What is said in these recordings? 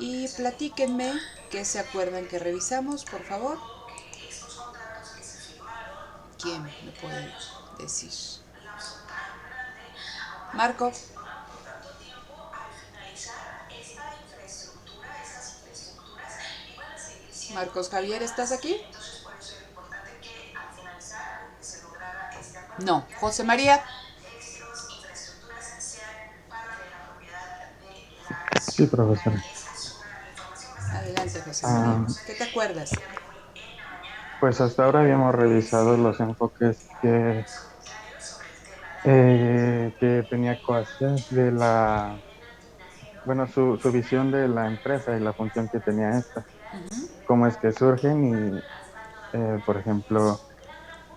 y platíquenme qué se acuerdan que revisamos, por favor. ¿Quién me puede decir? Marco. Marcos Javier, ¿estás aquí? No. José María. Sí, profesora. Adelante, José María. Ah, ¿Qué te acuerdas? pues hasta ahora habíamos revisado los enfoques que tenía Coase de bueno, su visión de la empresa y la función que tenía esta. Ujú. Cómo es que surgen y, por ejemplo,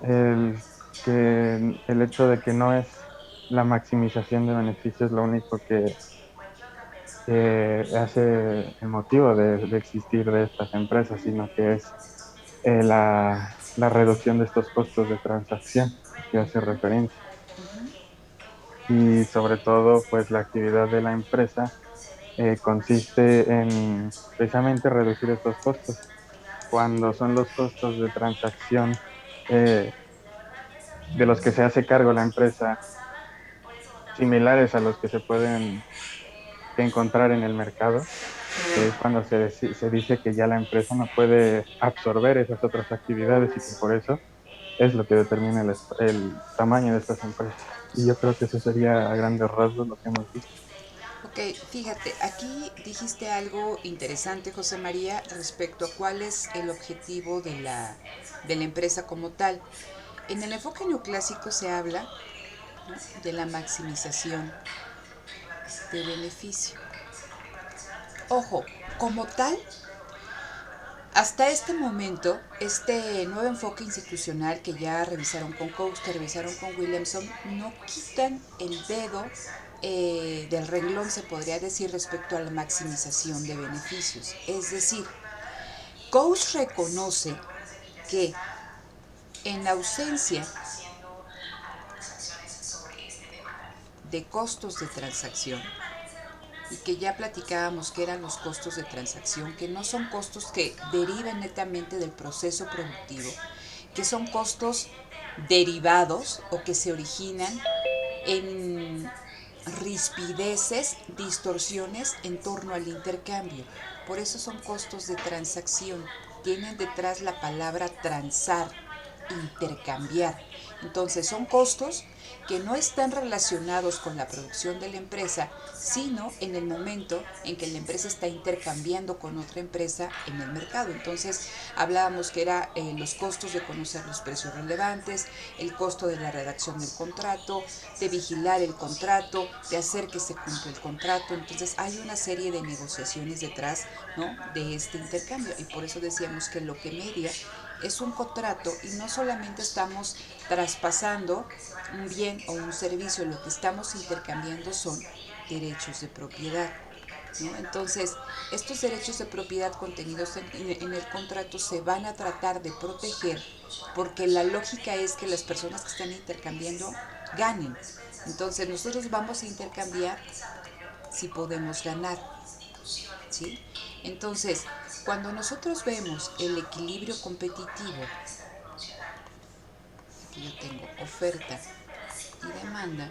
el, el hecho de que no es la maximización de beneficios lo único que hace el motivo de existir de estas empresas, sino que es la reducción de estos costos de transacción que hace referencia. Y sobre todo, pues la actividad de la empresa consiste en precisamente reducir estos costos. Cuando son los costos de transacción eh, de los que se hace cargo la empresa similares a los que se pueden encontrar en el mercado, es cuando se dice que ya la empresa no puede absorber esas otras actividades y que por eso es lo que determina el tamaño de estas empresas. Y yo creo que eso sería a grandes rasgos lo que hemos visto. Ok, fíjate, aquí dijiste algo interesante, José María, respecto a cuál es el objetivo de la empresa como tal. En el enfoque neoclásico se habla, ¿no?, de la maximización de beneficio. Ojo, como tal, hasta este momento, este nuevo enfoque institucional que ya revisaron con Coase, que revisaron con Williamson, no quitan el dedo del renglón, se podría decir, respecto a la maximización de beneficios. Es decir, Coase reconoce que en ausencia de costos de transacción, y que ya platicábamos que eran los costos de transacción, que no son costos que deriven netamente del proceso productivo, que son costos derivados o que se originan en rispideces, distorsiones en torno al intercambio. Por eso son costos de transacción. Tienen detrás la palabra transar, intercambiar. Entonces son costos que no están relacionados con la producción de la empresa, sino en el momento en que la empresa está intercambiando con otra empresa en el mercado. Entonces hablábamos que era los costos de conocer los precios relevantes, el costo de la redacción del contrato, de vigilar el contrato, de hacer que se cumpla el contrato. Entonces hay una serie de negociaciones detrás, ¿no?, de este intercambio, y por eso decíamos que lo que media es un contrato y no solamente estamos traspasando un bien o un servicio, lo que estamos intercambiando son derechos de propiedad, ¿no? Entonces, estos derechos de propiedad contenidos en el contrato se van a tratar de proteger porque la lógica es que las personas que están intercambiando ganen. Entonces, nosotros vamos a intercambiar si podemos ganar, ¿sí? Entonces, cuando nosotros vemos el equilibrio competitivo, aquí yo tengo oferta y demanda,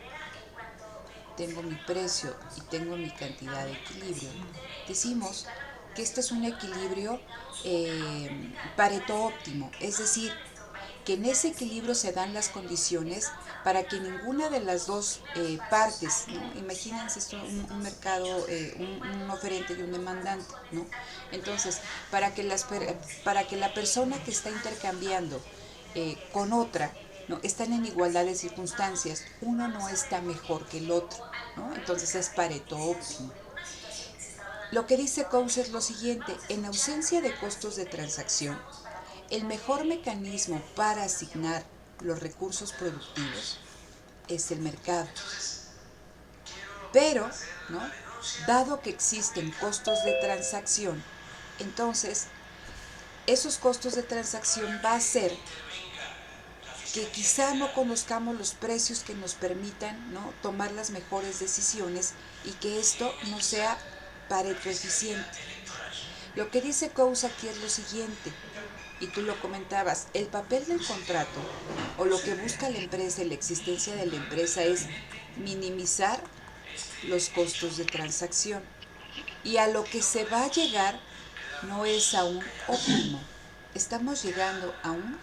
tengo mi precio y tengo mi cantidad de equilibrio, decimos que este es un equilibrio Pareto óptimo, es decir, que en ese equilibrio se dan las condiciones para que ninguna de las dos partes, ¿no? Imagínense esto, un mercado, un oferente y un demandante, ¿no? Entonces, para que la persona que está intercambiando con otra, ¿no?, están en igualdad de circunstancias, uno no está mejor que el otro, ¿no? Entonces es Pareto óptimo. Lo que dice Coase es lo siguiente: en ausencia de costos de transacción, el mejor mecanismo para asignar los recursos productivos es el mercado. Pero, ¿no?, dado que existen costos de transacción, entonces esos costos de transacción va a ser que quizá no conozcamos los precios que nos permitan, ¿no?, tomar las mejores decisiones y que esto no sea Pareto eficiente. Lo que dice Coase aquí es lo siguiente, y tú lo comentabas, el papel del contrato o lo que busca la empresa y la existencia de la empresa es minimizar los costos de transacción. Y a lo que se va a llegar no es a un óptimo, estamos llegando a un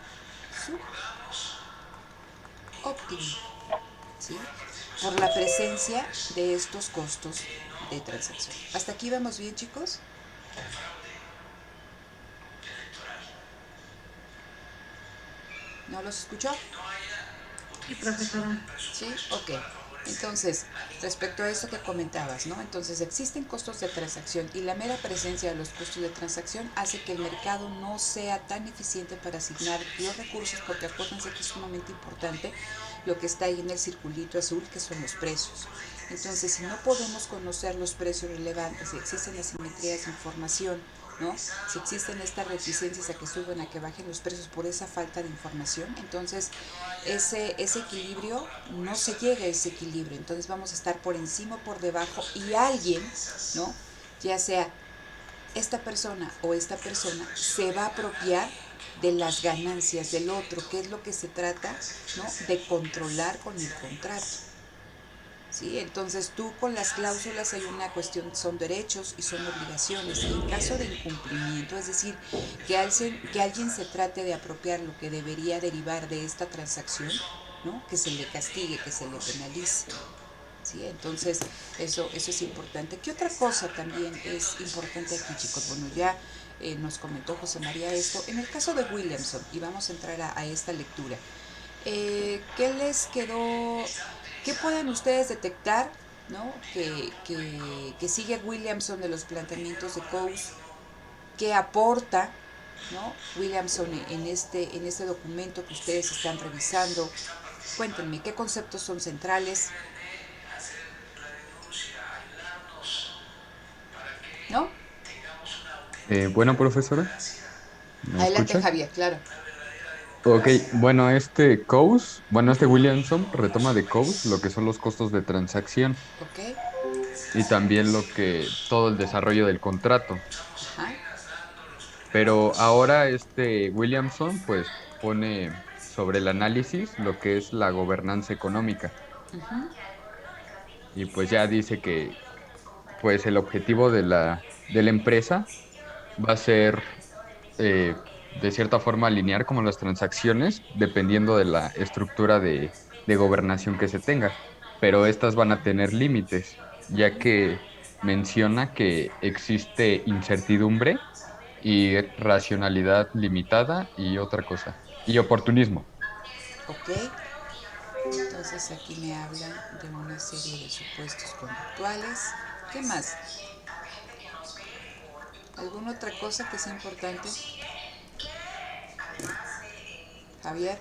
subóptimo, ¿sí? Por la presencia de estos costos de transacción. ¿Hasta aquí vamos bien, chicos? ¿No los escuchó? Sí, profesora. Sí, ok. Entonces, respecto a eso que comentabas, ¿no? Entonces, existen costos de transacción y la mera presencia de los costos de transacción hace que el mercado no sea tan eficiente para asignar los recursos, porque acuérdense que es sumamente importante lo que está ahí en el circulito azul, que son los precios. Entonces, si no podemos conocer los precios relevantes, si existen asimetrías de información, ¿no? Si existen estas reticencias a que suban, a que bajen los precios por esa falta de información, entonces ese equilibrio, no se llega a ese equilibrio, entonces vamos a estar por encima o por debajo y alguien, ¿no? Ya sea esta persona o esta persona, se va a apropiar de las ganancias del otro, que es lo que se trata, ¿no? De controlar con el contrato. ¿Sí? Entonces tú con las cláusulas hay una cuestión, son derechos y son obligaciones, y en caso de incumplimiento, es decir, que alguien se trate de apropiar lo que debería derivar de esta transacción, ¿no? Que se le castigue, que se le penalice. ¿Sí? Entonces eso es importante. ¿Qué otra cosa también es importante aquí, chicos? Bueno, ya nos comentó José María esto. En el caso de Williamson, y vamos a entrar a esta lectura, ¿qué les quedó? ¿Qué pueden ustedes detectar, ¿no? que sigue Williamson de los planteamientos de Coase? ¿Qué aporta, ¿no? Williamson en este documento que ustedes están revisando? Cuéntenme, ¿qué conceptos son centrales? ¿No? Bueno, profesora, ¿me Adelante, escucha? Javier, claro. Ok, bueno, este Williamson retoma de Coase lo que son los costos de transacción ¿Ok? y también todo el desarrollo del contrato. Ajá. Pero ahora este Williamson pues pone sobre el análisis lo que es la gobernanza económica Uh-huh. y pues ya dice que pues el objetivo de la empresa va a ser de cierta forma alinear como las transacciones dependiendo de la estructura de gobernación que se tenga, pero estas van a tener límites, ya que menciona que existe incertidumbre y racionalidad limitada y otra cosa, y oportunismo. Ok. Entonces aquí me hablan de una serie de supuestos conductuales. ¿Qué más? ¿Alguna otra cosa que sea importante? Javier,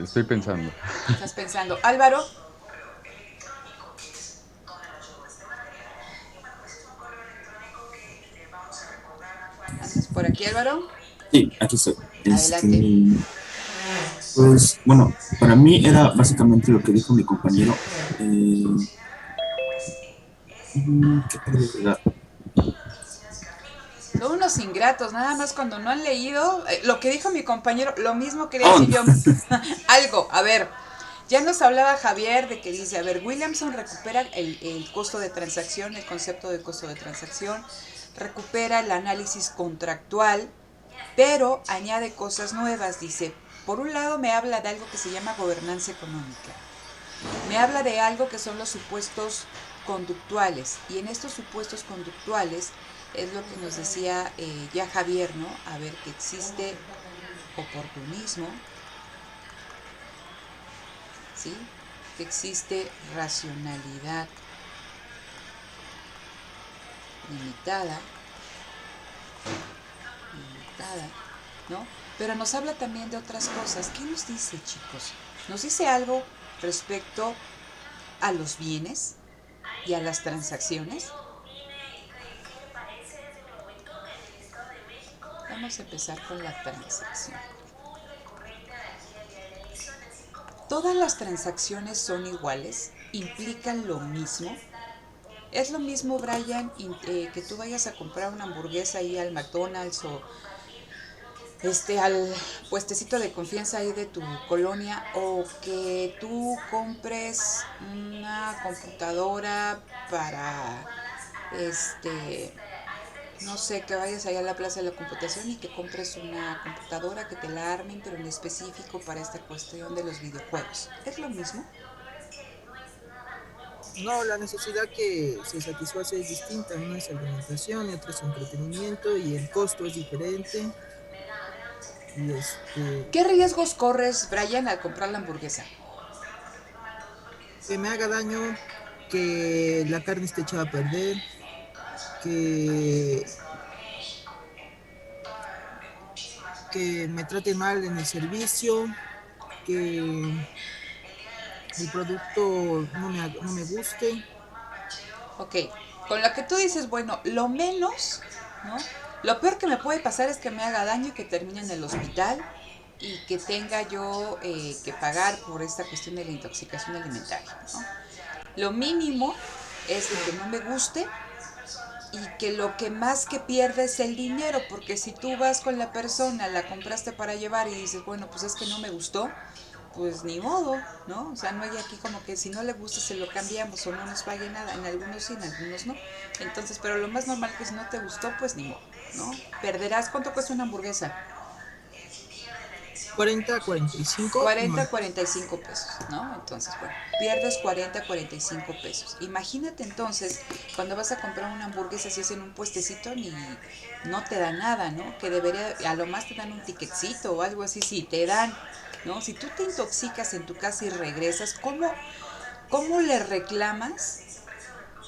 Estoy pensando. ¿estás pensando? Álvaro, ¿andas por aquí, Álvaro? Sí, aquí estoy. Adelante. Pues bueno, para mí era básicamente lo que dijo mi compañero. Eh, ¿Qué puedo agregar? Son unos ingratos, nada más cuando no han leído lo que dijo mi compañero, lo mismo quería Oh, decir yo. Algo, a ver, ya nos hablaba Javier de que dice, a ver, Williamson recupera el costo de transacción, el concepto de costo de transacción, recupera el análisis contractual, pero añade cosas nuevas, dice, por un lado me habla de algo que se llama gobernanza económica, me habla de algo que son los supuestos conductuales, y en estos supuestos conductuales es lo que nos decía ya Javier, ¿no? A ver, que existe oportunismo, ¿sí? Que existe racionalidad limitada, ¿no? Pero nos habla también de otras cosas. ¿Qué nos dice, chicos? Nos dice algo respecto a los bienes y a las transacciones. Vamos a empezar con la transacción. Todas las transacciones son iguales, implican lo mismo. Es lo mismo, Brian, que tú vayas a comprar una hamburguesa ahí al McDonald's o al puestecito de confianza ahí de tu colonia, o que tú compres una computadora para no sé, que vayas allá a la plaza de la computación y que compres una computadora, que te la armen, pero en específico para esta cuestión de los videojuegos. ¿Es lo mismo? No, la necesidad que se satisface es distinta, una es alimentación y otra es entretenimiento y el costo es diferente y ¿Qué riesgos corres, Brian, al comprar la hamburguesa? que me haga daño, que la carne esté echada a perder, que, que me traten mal en el servicio, que el producto no me guste. Ok, con lo que tú dices, bueno, lo menos, ¿no? Lo peor que me puede pasar es que me haga daño y que termine en el hospital y que tenga yo que pagar por esta cuestión de la intoxicación alimentaria, ¿no? Lo mínimo es de que no me guste y que lo que más que pierde es el dinero, porque si tú vas con la persona, la compraste para llevar y dices, bueno, pues es que no me gustó, pues ni modo, ¿no? O sea, no hay aquí como que si no le gusta se lo cambiamos o no nos pague nada, en algunos sí, en algunos no. Entonces, pero lo más normal es que si no te gustó, pues ni modo, ¿no? Perderás, ¿cuánto cuesta una hamburguesa? 40 a 45, 40 no. a 45 pesos, ¿no? Entonces, bueno, pierdes 40 a 45 pesos. Imagínate entonces, cuando vas a comprar una hamburguesa, si es en un puestecito, ni no te da nada, ¿no? Que debería, a lo más te dan un ticketcito o algo así, si te dan, ¿no? Si tú te intoxicas en tu casa y regresas, ¿cómo le reclamas?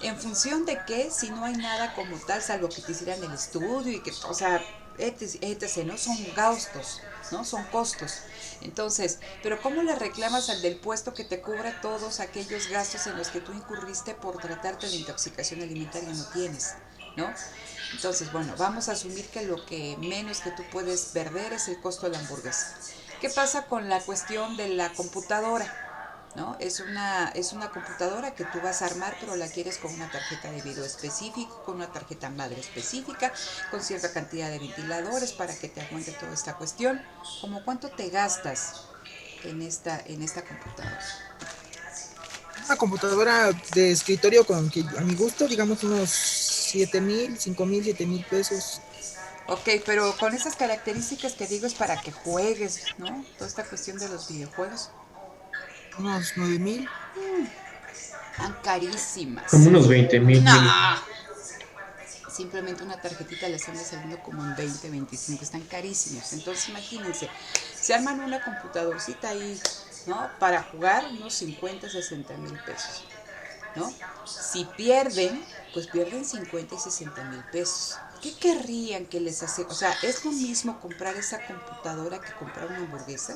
¿En función de qué? Si no hay nada como tal, salvo que te hicieran el estudio y que, o sea, etc., ¿no? Son gastos, ¿no? Son costos. Entonces, pero ¿cómo le reclamas al del puesto que te cubra todos aquellos gastos en los que tú incurriste por tratarte de intoxicación alimentaria? No tienes, ¿no? Entonces, bueno, vamos a asumir que lo que menos que tú puedes perder es el costo de la hamburguesa. ¿Qué pasa con la cuestión de la computadora? ¿No? Es una computadora que tú vas a armar, pero la quieres con una tarjeta de video específica, con una tarjeta madre específica, con cierta cantidad de ventiladores para que te aguante toda esta cuestión. ¿Cómo cuánto te gastas en esta computadora? Una computadora de escritorio con que a mi gusto, digamos unos 7,000, 5,000, 7,000 pesos. Ok, pero con esas características que digo es para que juegues, ¿no? Toda esta cuestión de los videojuegos. Unos 9,000. Están carísimas. Como unos 20,000 mínimo. No, simplemente una tarjetita les anda saliendo como en 20, 25, están carísimos. Entonces imagínense, se arman una computadorcita ahí, ¿no? Para jugar unos 50, 60,000 pesos, ¿no? Si pierden, pues pierden 50 y 60,000 pesos. ¿Qué querrían que les hace? O sea, ¿es lo mismo comprar esa computadora que comprar una hamburguesa?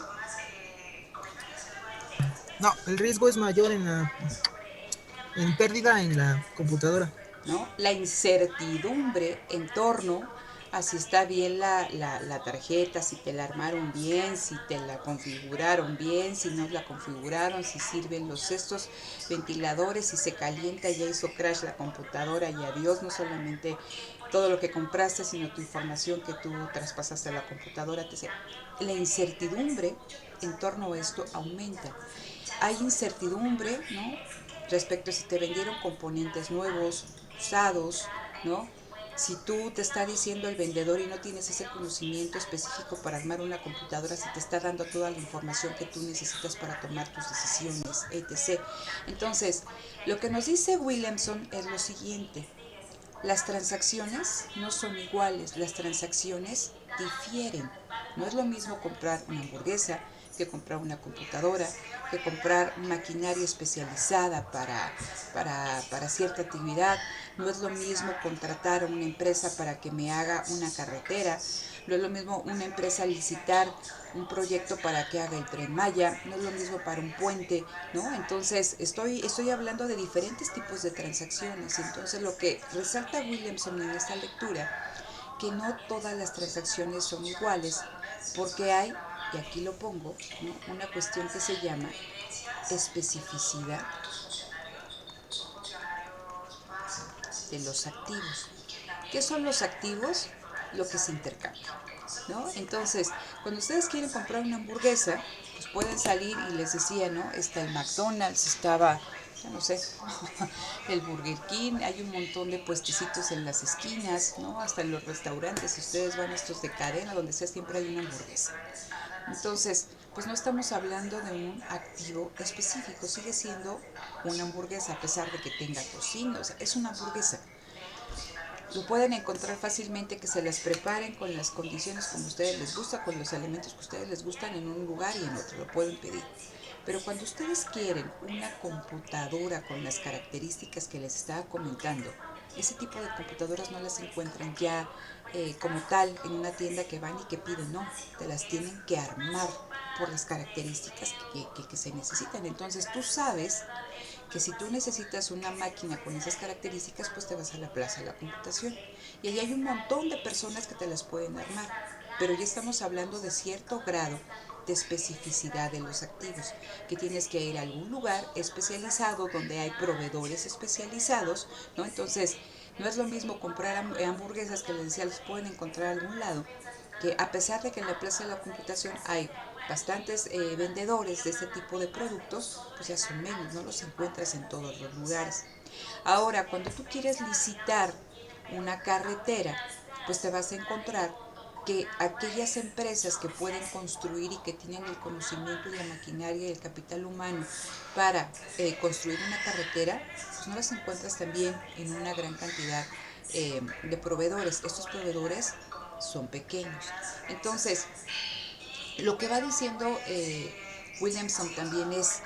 No, el riesgo es mayor en pérdida en la computadora. ¿No? La incertidumbre en torno a si está bien la tarjeta, si te la armaron bien, si te la configuraron bien, si no la configuraron, si sirven estos ventiladores, si se calienta, ya hizo crash la computadora y adiós, no solamente todo lo que compraste, sino tu información que tú traspasaste a la computadora. La incertidumbre en torno a esto aumenta. Hay incertidumbre, ¿no? Respecto a si te vendieron componentes nuevos, usados, ¿no? Si tú te está diciendo el vendedor y no tienes ese conocimiento específico para armar una computadora, si te está dando toda la información que tú necesitas para tomar tus decisiones, etc. Entonces, lo que nos dice Williamson es lo siguiente: las transacciones no son iguales, las transacciones difieren. No es lo mismo comprar una hamburguesa que comprar una computadora, que comprar maquinaria especializada para cierta actividad. No es lo mismo contratar a una empresa para que me haga una carretera. No es lo mismo una empresa licitar un proyecto para que haga el Tren Maya. No es lo mismo para un puente, ¿no? Entonces, estoy hablando de diferentes tipos de transacciones. Entonces, lo que resalta Williamson en esta lectura, que no todas las transacciones son iguales, porque hay, y aquí lo pongo, ¿no?, una cuestión que se llama especificidad de los activos. ¿Qué son los activos? Lo que se intercambia, ¿no? Entonces, cuando ustedes quieren comprar una hamburguesa, pues pueden salir y les decía, ¿no? Está el McDonald's, estaba, ya no sé, el Burger King, hay un montón de puestecitos en las esquinas, ¿no? Hasta en los restaurantes, si ustedes van a estos de cadena, donde sea, siempre hay una hamburguesa. Entonces, pues no estamos hablando de un activo específico, sigue siendo una hamburguesa a pesar de que tenga tocino, o sea, es una hamburguesa. Lo pueden encontrar fácilmente, que se las preparen con las condiciones como a ustedes les gusta, con los elementos que a ustedes les gustan en un lugar y en otro, lo pueden pedir. Pero cuando ustedes quieren una computadora con las características que les estaba comentando, ese tipo de computadoras no las encuentran ya como tal en una tienda que van y que piden, no, te las tienen que armar por las características que se necesitan. Entonces tú sabes que si tú necesitas una máquina con esas características, pues te vas a la plaza de la computación. Y ahí hay un montón de personas que te las pueden armar. Pero ya estamos hablando de cierto grado de especificidad de los activos, que tienes que ir a algún lugar especializado donde hay proveedores especializados, ¿no? Entonces, no es lo mismo comprar hamburguesas que les decía, los pueden encontrar a algún lado, que a pesar de que en la plaza de la computación hay bastantes vendedores de este tipo de productos, pues ya son menos, no los encuentras en todos los lugares. Ahora, cuando tú quieres licitar una carretera, pues te vas a encontrar que aquellas empresas que pueden construir y que tienen el conocimiento y la maquinaria y el capital humano para construir una carretera, pues no las encuentras también en una gran cantidad de proveedores. Estos proveedores son pequeños. Entonces, lo que va diciendo Williamson también es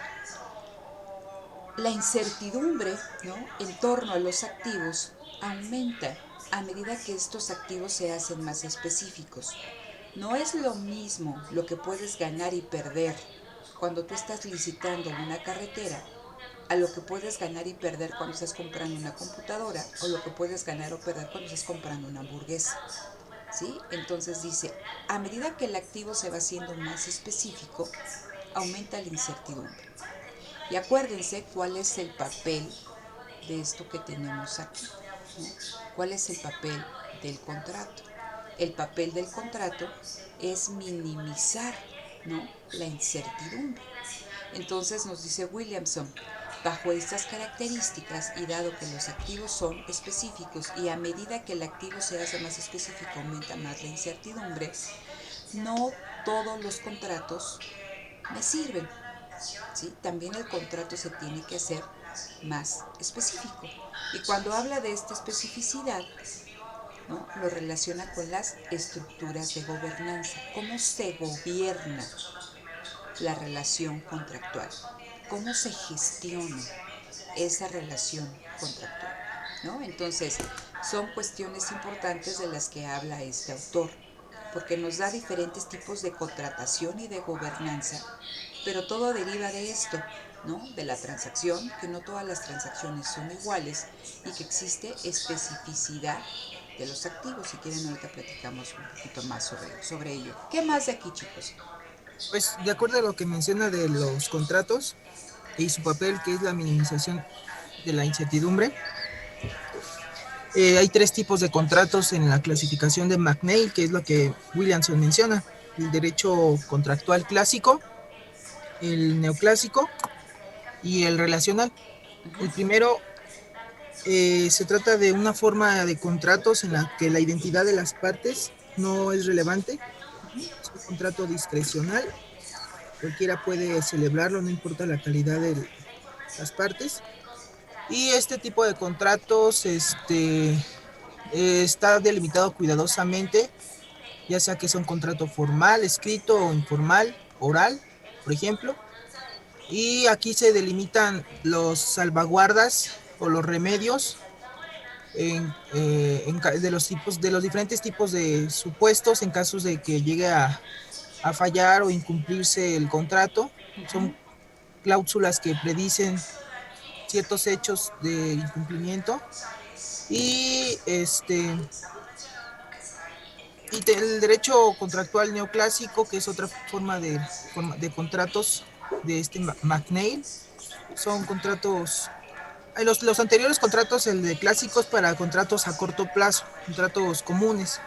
la incertidumbre, ¿no?, en torno a los activos aumenta a medida que estos activos se hacen más específicos. No es lo mismo lo que puedes ganar y perder cuando tú estás licitando una carretera a lo que puedes ganar y perder cuando estás comprando una computadora, o lo que puedes ganar o perder cuando estás comprando una hamburguesa, ¿sí? Entonces dice, a medida que el activo se va haciendo más específico, aumenta la incertidumbre. Y acuérdense cuál es el papel de esto que tenemos aquí, ¿no? ¿Cuál es el papel del contrato? El papel del contrato es minimizar, ¿no?, la incertidumbre. Entonces nos dice Williamson, bajo estas características y dado que los activos son específicos y a medida que el activo se hace más específico aumenta más la incertidumbre, no todos los contratos me sirven, ¿sí? También el contrato se tiene que hacer más específico. Y cuando habla de esta especificidad, ¿no?, lo relaciona con las estructuras de gobernanza, cómo se gobierna la relación contractual, cómo se gestiona esa relación contractual, ¿no? Entonces, son cuestiones importantes de las que habla este autor, porque nos da diferentes tipos de contratación y de gobernanza, pero todo deriva de esto, ¿no?, de la transacción, que no todas las transacciones son iguales y que existe especificidad de los activos. Si quieren, ahorita platicamos un poquito más sobre ello. ¿Qué más de aquí, chicos? Pues de acuerdo a lo que menciona de los contratos y su papel, que es la minimización de la incertidumbre, hay tres tipos de contratos en la clasificación de McNeil, que es lo que Williamson menciona: el derecho contractual clásico, el neoclásico y el relacional. El primero se trata de una forma de contratos en la que la identidad de las partes no es relevante. Es un contrato discrecional, cualquiera puede celebrarlo, no importa la calidad de las partes. Y este tipo de contratos está delimitado cuidadosamente, ya sea que sea un contrato formal, escrito o informal, oral, por ejemplo. Y aquí se delimitan los salvaguardas o los remedios de los diferentes tipos de supuestos en casos de que llegue a fallar o incumplirse el contrato. Son cláusulas que predicen ciertos hechos de incumplimiento. Y el derecho contractual neoclásico, que es otra forma de contratos de McNeil. Son contratos Los anteriores contratos, el de clásicos para contratos a corto plazo, contratos comunes.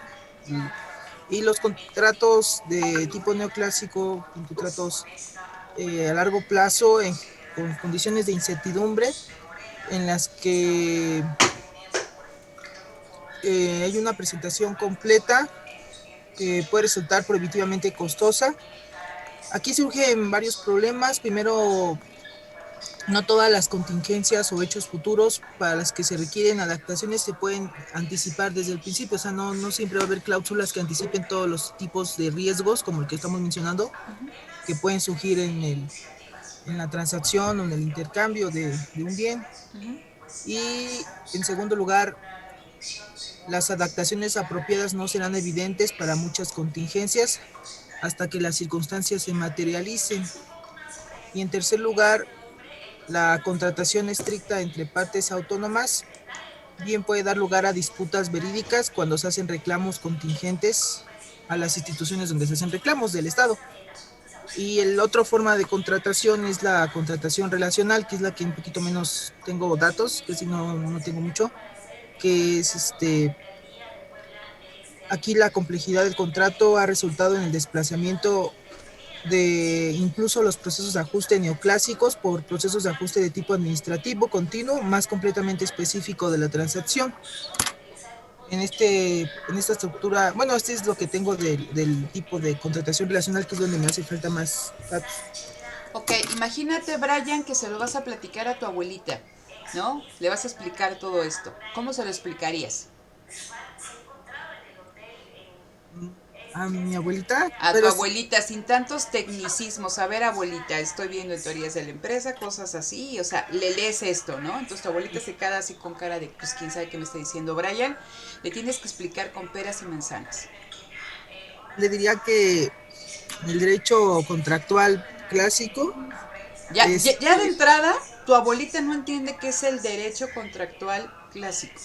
Y los contratos de tipo neoclásico, contratos a largo plazo, con condiciones de incertidumbre, en las que hay una presentación completa que puede resultar prohibitivamente costosa. Aquí surgen varios problemas. Primero, no todas las contingencias o hechos futuros para las que se requieren adaptaciones se pueden anticipar desde el principio. O sea, no siempre va a haber cláusulas que anticipen todos los tipos de riesgos, como el que estamos mencionando, que pueden surgir en la transacción o en el intercambio de un bien. Y en segundo lugar, las adaptaciones apropiadas no serán evidentes para muchas contingencias hasta que las circunstancias se materialicen. Y en tercer lugar, la contratación estricta entre partes autónomas bien puede dar lugar a disputas verídicas cuando se hacen reclamos contingentes a las instituciones donde se hacen reclamos del Estado. Y la otra forma de contratación es la contratación relacional, que es la que un poquito menos tengo datos, que si no tengo mucho, que es aquí la complejidad del contrato ha resultado en el desplazamiento de incluso los procesos de ajuste neoclásicos por procesos de ajuste de tipo administrativo continuo, más completamente específico de la transacción. En esta estructura, bueno, este es lo que tengo del tipo de contratación relacional, que es donde me hace falta más datos. Ok, imagínate, Brian, que se lo vas a platicar a tu abuelita, ¿no? Le vas a explicar todo esto. ¿Cómo se lo explicarías? A mi abuelita, A tu pero abuelita, sin tantos tecnicismos. A ver, abuelita, estoy viendo en teorías de la empresa, cosas así. O sea, le lees esto, ¿no? Entonces tu abuelita se queda así con cara de, pues, quién sabe qué me está diciendo Brian. Le tienes que explicar con peras y manzanas. le diría que el derecho contractual clásico es, Ya de entrada, tu abuelita no entiende qué es el derecho contractual clásico.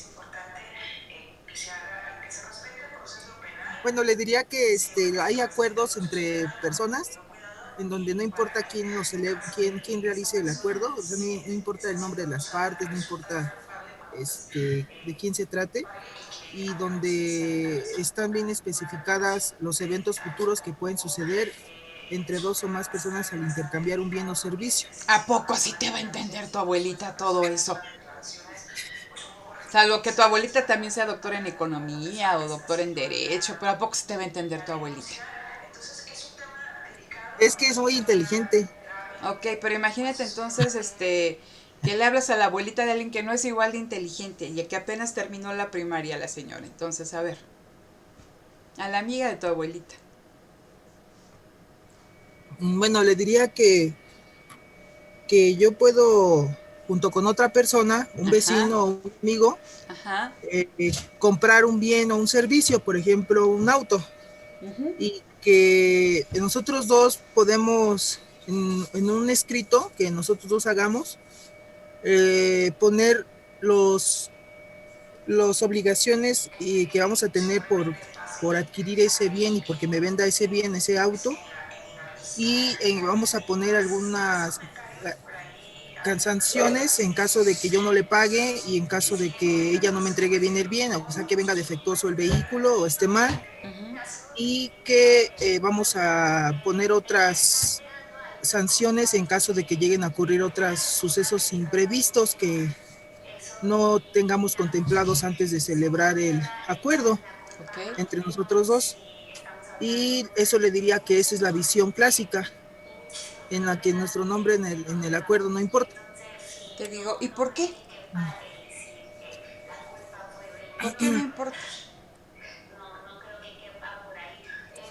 bueno, le diría que hay acuerdos entre personas en donde no importa quién realice el acuerdo, o sea, no importa el nombre de las partes, no importa de quién se trate, y donde están bien especificadas los eventos futuros que pueden suceder entre dos o más personas al intercambiar un bien o servicio. ¿A poco sí te va a entender tu abuelita todo eso? Salvo que tu abuelita también sea doctora en economía o doctora en derecho, pero ¿a poco sí te va a entender tu abuelita? Es que es muy inteligente. Ok, pero imagínate entonces, que le hablas a la abuelita de alguien que no es igual de inteligente y que apenas terminó la primaria la señora. Entonces, a ver, a la amiga de tu abuelita. Bueno, le diría que yo puedo, junto con otra persona, un Ajá, vecino o un amigo, ajá. comprar un bien o un servicio, por ejemplo, un auto, Uh-huh. y que nosotros dos podemos, en un escrito que nosotros dos hagamos, poner los obligaciones que vamos a tener por adquirir ese bien y porque me venda ese bien, ese auto, y vamos a poner algunas sanciones en caso de que yo no le pague y en caso de que ella no me entregue bien el bien, o sea, que venga defectuoso el vehículo o esté mal, Uh-huh. y que vamos a poner otras sanciones en caso de que lleguen a ocurrir otros sucesos imprevistos que no tengamos contemplados antes de celebrar el acuerdo Ok. entre nosotros dos. Y eso le diría que esa es la visión clásica, en la que nuestro nombre en el acuerdo no importa. Te digo, ¿y por qué? ¿Por qué no importa?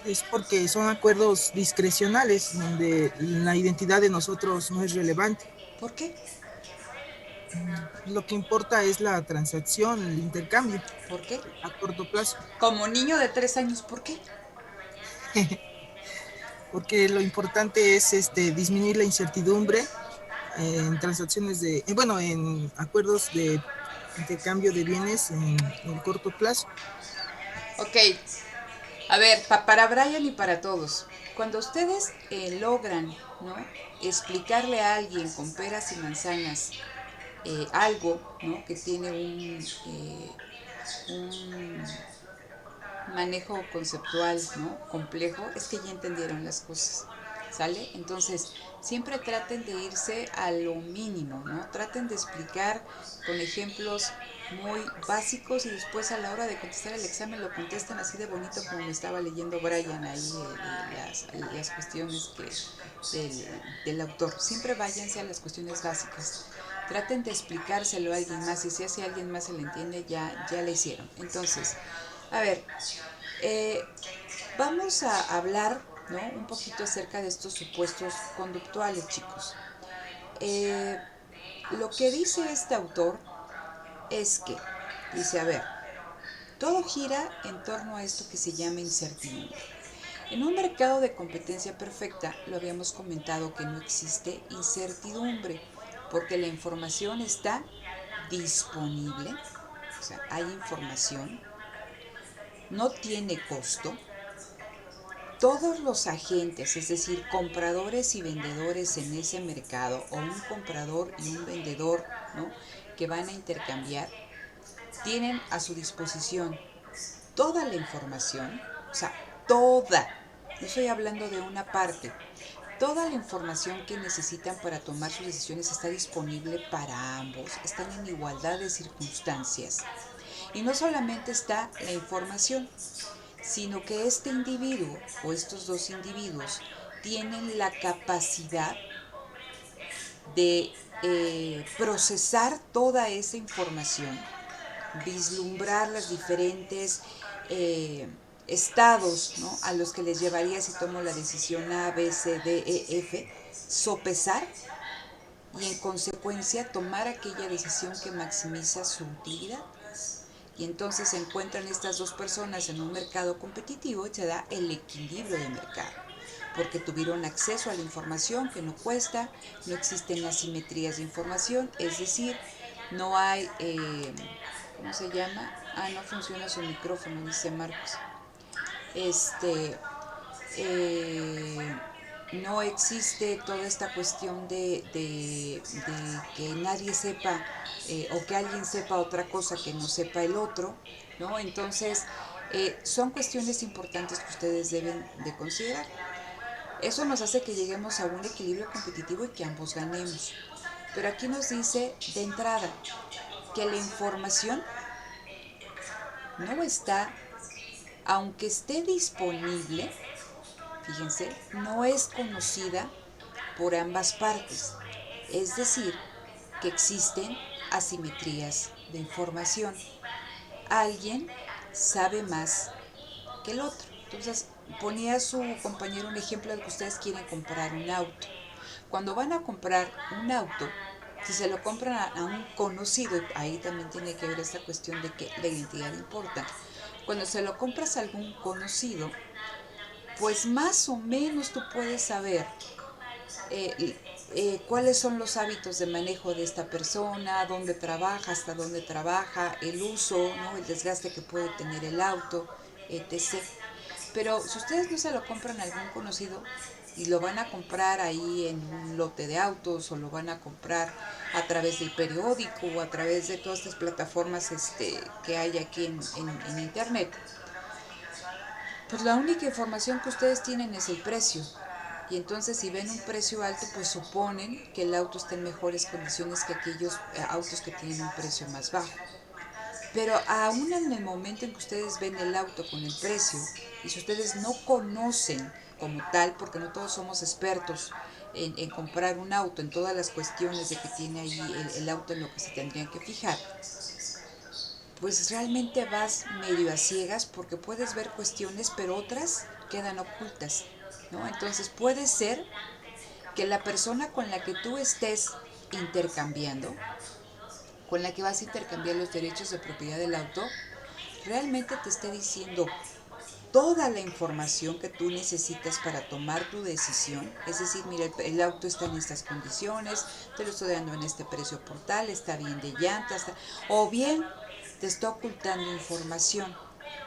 Es porque son acuerdos discrecionales donde la identidad de nosotros no es relevante. ¿Por qué? Lo que importa es la transacción, el intercambio ¿Por qué? a corto plazo. Como niño de 3 años, ¿por qué? Porque lo importante es disminuir la incertidumbre en transacciones bueno, en acuerdos de intercambio de bienes en el corto plazo. Ok, a ver, para Brian y para todos, cuando ustedes logran, ¿no?, explicarle a alguien con peras y manzanas algo, ¿no?, que tiene un manejo conceptual, ¿no?, complejo, es que ya entendieron las cosas, ¿sale? Entonces, siempre traten de irse a lo mínimo, ¿no? Traten de explicar con ejemplos muy básicos y después a la hora de contestar el examen lo contestan así de bonito como me estaba leyendo Brian ahí, las cuestiones del autor. Siempre váyanse a las cuestiones básicas. Traten de explicárselo a alguien más y si hace alguien más se le entiende, ya le hicieron. Entonces, a ver, vamos a hablar, ¿no?, un poquito acerca de estos supuestos conductuales, chicos. Lo que dice este autor es que, dice, a ver, todo gira en torno a esto que se llama incertidumbre. En un mercado de competencia perfecta, lo habíamos comentado que no existe incertidumbre, porque la información está disponible, o sea, hay información, no tiene costo. Todos los agentes, es decir, compradores y vendedores en ese mercado, o un comprador y un vendedor, ¿no?, que van a intercambiar, tienen a su disposición toda la información, o sea, toda, no estoy hablando de una parte, toda la información que necesitan para tomar sus decisiones está disponible para ambos, están en igualdad de circunstancias. Y no solamente está la información, sino que este individuo o estos dos individuos tienen la capacidad de procesar toda esa información, vislumbrar los diferentes estados, ¿no?, a los que les llevaría si tomo la decisión A, B, C, D, E, F, sopesar y en consecuencia tomar aquella decisión que maximiza su utilidad. Y entonces se encuentran estas dos personas en un mercado competitivo y se da el equilibrio de mercado, porque tuvieron acceso a la información que no cuesta, no existen asimetrías de información, es decir, no hay, ¿cómo se llama? No funciona su micrófono, dice Marcos. No existe toda esta cuestión de que nadie sepa o que alguien sepa otra cosa que no sepa el otro, ¿no? Entonces, son cuestiones importantes que ustedes deben de considerar. Eso nos hace que lleguemos a un equilibrio competitivo y que ambos ganemos. Pero aquí nos dice de entrada que la información no está, aunque esté disponible, fíjense, no es conocida por ambas partes. Es decir, que existen asimetrías de información. Alguien sabe más que el otro. Entonces, ponía su compañero un ejemplo de que ustedes quieren comprar un auto. Cuando van a comprar un auto, si se lo compran a un conocido, ahí también tiene que ver esta cuestión de que la identidad importa. Cuando se lo compras a algún conocido, pues más o menos tú puedes saber cuáles son los hábitos de manejo de esta persona, dónde trabaja, hasta dónde trabaja, el uso, ¿no?, el desgaste que puede tener el auto, etc. Pero si ustedes no se lo compran a algún conocido y lo van a comprar ahí en un lote de autos o lo van a comprar a través del periódico o a través de todas estas plataformas que hay aquí en internet, pues la única información que ustedes tienen es el precio. Y entonces si ven un precio alto, pues suponen que el auto está en mejores condiciones que aquellos autos que tienen un precio más bajo. Pero aún en el momento en que ustedes ven el auto con el precio, y si ustedes no conocen como tal, porque no todos somos expertos en comprar un auto, en todas las cuestiones de que tiene ahí el auto en lo que se tendrían que fijar, pues realmente vas medio a ciegas porque puedes ver cuestiones, pero otras quedan ocultas, ¿no? Entonces puede ser que la persona con la que tú estés intercambiando, con la que vas a intercambiar los derechos de propiedad del auto, realmente te esté diciendo toda la información que tú necesitas para tomar tu decisión. Es decir, mira, el auto está en estas condiciones, te lo estoy dando en este precio por tal, está bien de llantas, o bien te está ocultando información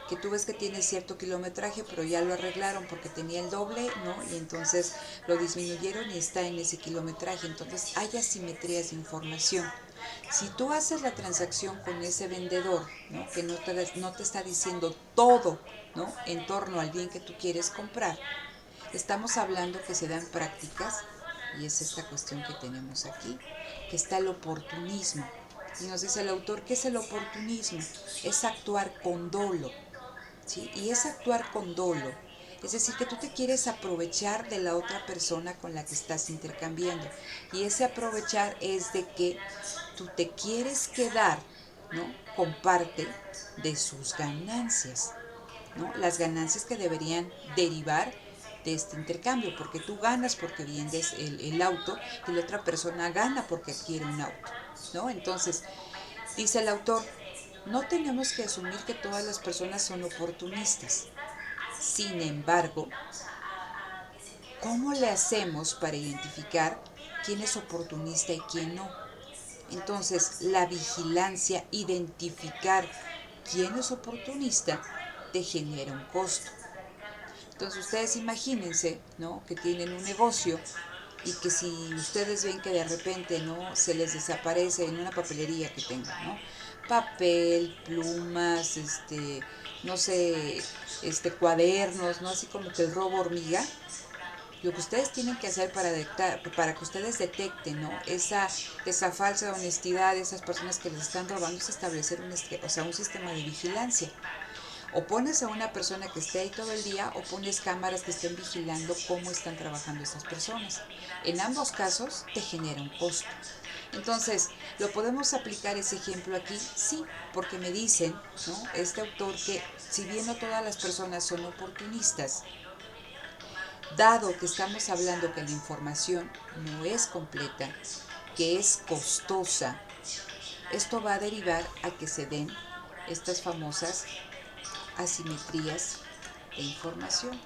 que tú ves que tiene cierto kilometraje, pero ya lo arreglaron porque tenía el doble, ¿no? Y entonces lo disminuyeron y está en ese kilometraje. Entonces hay asimetrías de información. Si tú haces la transacción con ese vendedor, ¿no? Que no te está diciendo todo, ¿no? En torno al bien que tú quieres comprar, estamos hablando que se dan prácticas, y es esta cuestión que tenemos aquí, que está el oportunismo. Y nos dice el autor, ¿qué es el oportunismo? Es actuar con dolo, ¿sí? Y es actuar con dolo. Es decir, que tú te quieres aprovechar de la otra persona con la que estás intercambiando. Y ese aprovechar es de que tú te quieres quedar, ¿no? Con parte de sus ganancias, ¿no? Las ganancias que deberían derivar de este intercambio, porque tú ganas porque vendes el auto y la otra persona gana porque adquiere un auto, ¿no? Entonces, dice el autor, no tenemos que asumir que todas las personas son oportunistas. Sin embargo, ¿cómo le hacemos para identificar quién es oportunista y quién no? Entonces, la vigilancia, identificar quién es oportunista, te genera un costo. Entonces, ustedes imagínense, ¿no? Que tienen un negocio y que si ustedes ven que de repente, ¿no? Se les desaparece en una papelería que tengan, ¿no? Papel, plumas, no sé, cuadernos, ¿no? Así como que el robo hormiga. Lo que ustedes tienen que hacer para que ustedes detecten, ¿no? esa falsa honestidad de esas personas que les están robando es establecer un sistema de vigilancia. O pones a una persona que esté ahí todo el día o pones cámaras que estén vigilando cómo están trabajando esas personas. En ambos casos te genera un costo. Entonces, ¿lo podemos aplicar ese ejemplo aquí? Sí, porque me dicen, ¿no? Este autor, que si bien no todas las personas son oportunistas, dado que estamos hablando que la información no es completa, que es costosa, esto va a derivar a que se den estas famosas asimetrías de información.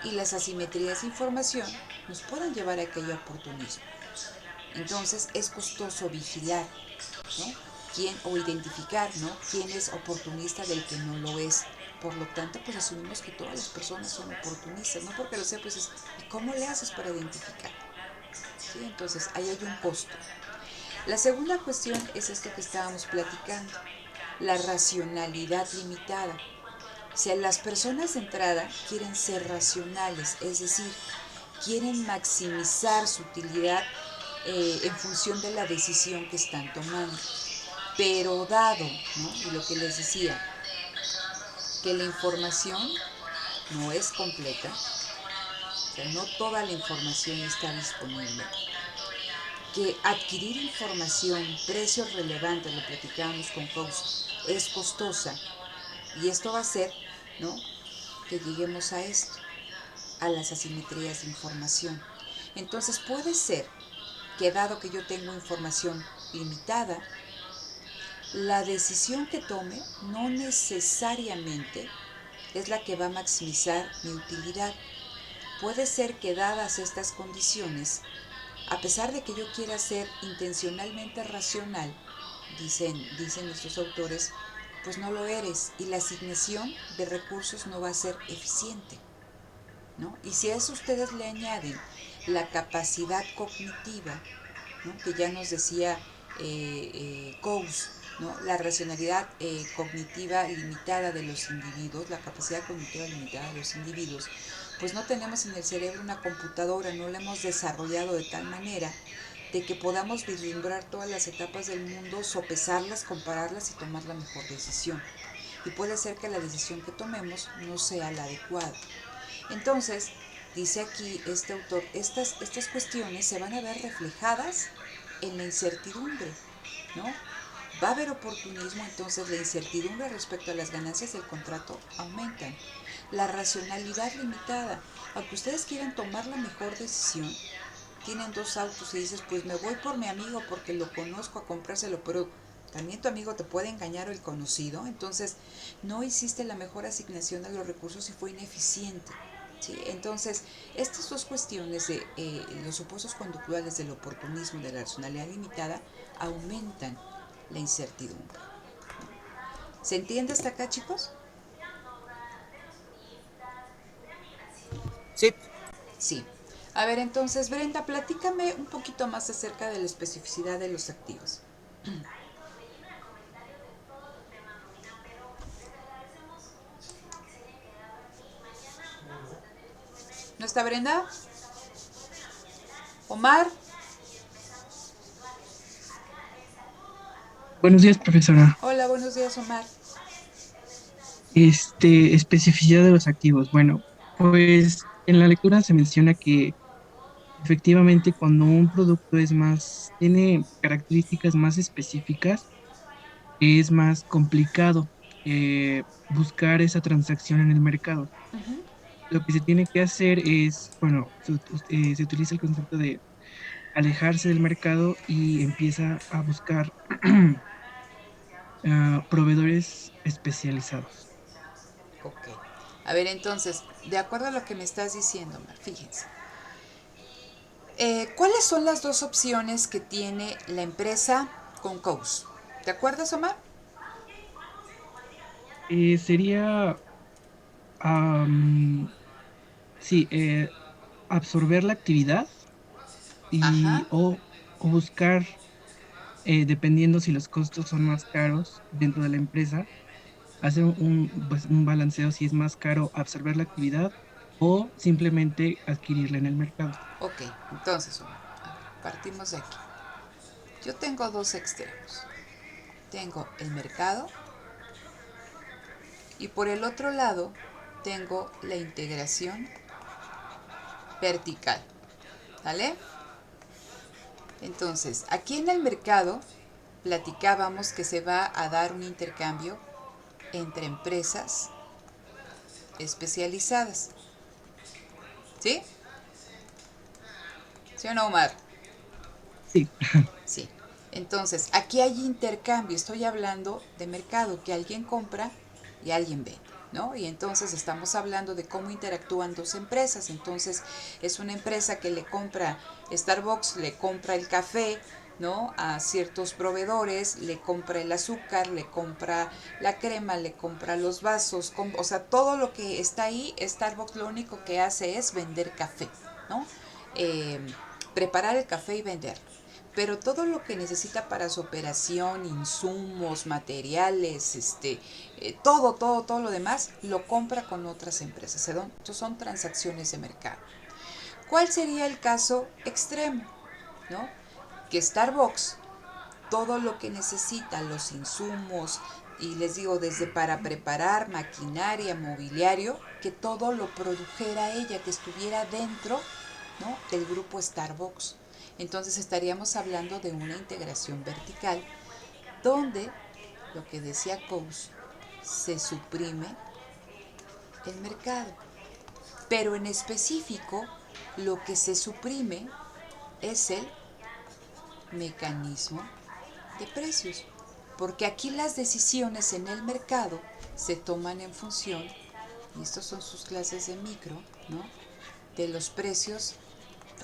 Y las asimetrías de información nos pueden llevar a aquel oportunismo. Entonces es costoso vigilar, ¿no? O identificar, ¿no? Quién es oportunista del que no lo es. Por lo tanto, pues asumimos que todas las personas son oportunistas, no porque lo sea, pues es, ¿y cómo le haces para identificar? ¿Sí? Entonces, ahí hay un costo. La segunda cuestión es esto que estábamos platicando, la racionalidad limitada. O sea, las personas de entrada quieren ser racionales, es decir, quieren maximizar su utilidad en función de la decisión que están tomando. Pero dado, ¿no? Y lo que les decía, que la información no es completa, o sea, no toda la información está disponible, que adquirir información, precios relevantes, lo platicábamos con Coase, es costosa, y esto va a hacer, ¿no? Que lleguemos a esto, a las asimetrías de información. Entonces puede ser que dado que yo tengo información limitada, la decisión que tome no necesariamente es la que va a maximizar mi utilidad. Puede ser que dadas estas condiciones, a pesar de que yo quiera ser intencionalmente racional, dicen nuestros autores, pues no lo eres y la asignación de recursos no va a ser eficiente, ¿no? Y si a eso ustedes le añaden la capacidad cognitiva, ¿no? Que ya nos decía Coase, ¿no? La racionalidad cognitiva limitada de los individuos, la capacidad cognitiva limitada de los individuos, pues no tenemos en el cerebro una computadora, no la hemos desarrollado de tal manera de que podamos vislumbrar todas las etapas del mundo, sopesarlas, compararlas y tomar la mejor decisión. Y puede ser que la decisión que tomemos no sea la adecuada. Entonces, dice aquí este autor, estas cuestiones se van a ver reflejadas en la incertidumbre, ¿no? Va a haber oportunismo, entonces la incertidumbre respecto a las ganancias del contrato aumentan. La racionalidad limitada, aunque ustedes quieran tomar la mejor decisión, tienen dos autos y dices, pues me voy por mi amigo porque lo conozco a comprárselo, pero también tu amigo te puede engañar o el conocido, entonces no hiciste la mejor asignación de los recursos y fue ineficiente. ¿Sí? Entonces, estas dos cuestiones de los supuestos conductuales del oportunismo y de la racionalidad limitada aumentan la incertidumbre. ¿Se entiende hasta acá, chicos? Sí. Sí. A ver, entonces, Brenda, platícame un poquito más acerca de la especificidad de los activos. ¿No está Brenda? Omar. Buenos días, profesora. Hola, buenos días, Omar. Especificidad de los activos. Bueno, pues en la lectura se menciona que efectivamente cuando un producto tiene características más específicas, es más complicado buscar esa transacción en el mercado. Ujú. Lo que se tiene que hacer es, bueno, se utiliza el concepto de alejarse del mercado y empieza a buscar proveedores especializados. Ok. A ver, entonces, de acuerdo a lo que me estás diciendo, Omar, fíjense. ¿Cuáles son las dos opciones que tiene la empresa con Coase? ¿Te acuerdas, Omar? Sería, am, sí, absorber la actividad Ajá. o buscar, dependiendo si los costos son más caros dentro de la empresa, hacer pues, un balanceo si es más caro absorber la actividad o simplemente adquirirla en el mercado. Ok, entonces, Omar, a ver, partimos de aquí. Yo tengo dos extremos. Tengo el mercado y por el otro lado tengo la integración vertical. ¿Vale? Entonces, aquí en el mercado platicábamos que se va a dar un intercambio entre empresas especializadas. ¿Sí? ¿Sí o no, Omar? Sí, Sí. Entonces, aquí hay intercambio. Estoy hablando de mercado, que alguien compra y alguien vende, ¿no? Y entonces estamos hablando de cómo interactúan dos empresas. Entonces, es una empresa que le compra, Starbucks le compra el café, ¿no? A ciertos proveedores, le compra el azúcar, le compra la crema, le compra los vasos, o sea, todo lo que está ahí, Starbucks lo único que hace es vender café, ¿no? Eh, Preparar el café y venderlo. Pero todo lo que necesita para su operación, insumos, materiales, todo lo demás, lo compra con otras empresas. Entonces son transacciones de mercado. ¿Cuál sería el caso extremo? ¿No? Que Starbucks, todo lo que necesita, los insumos, y les digo, desde para preparar maquinaria, mobiliario, que todo lo produjera ella, que estuviera dentro, ¿no?, del grupo Starbucks. Entonces estaríamos hablando de una integración vertical donde, lo que decía Coase, se suprime el mercado. Pero en específico, lo que se suprime es el mecanismo de precios. Porque aquí las decisiones en el mercado se toman en función, y estos son sus clases de micro, ¿no?, de los precios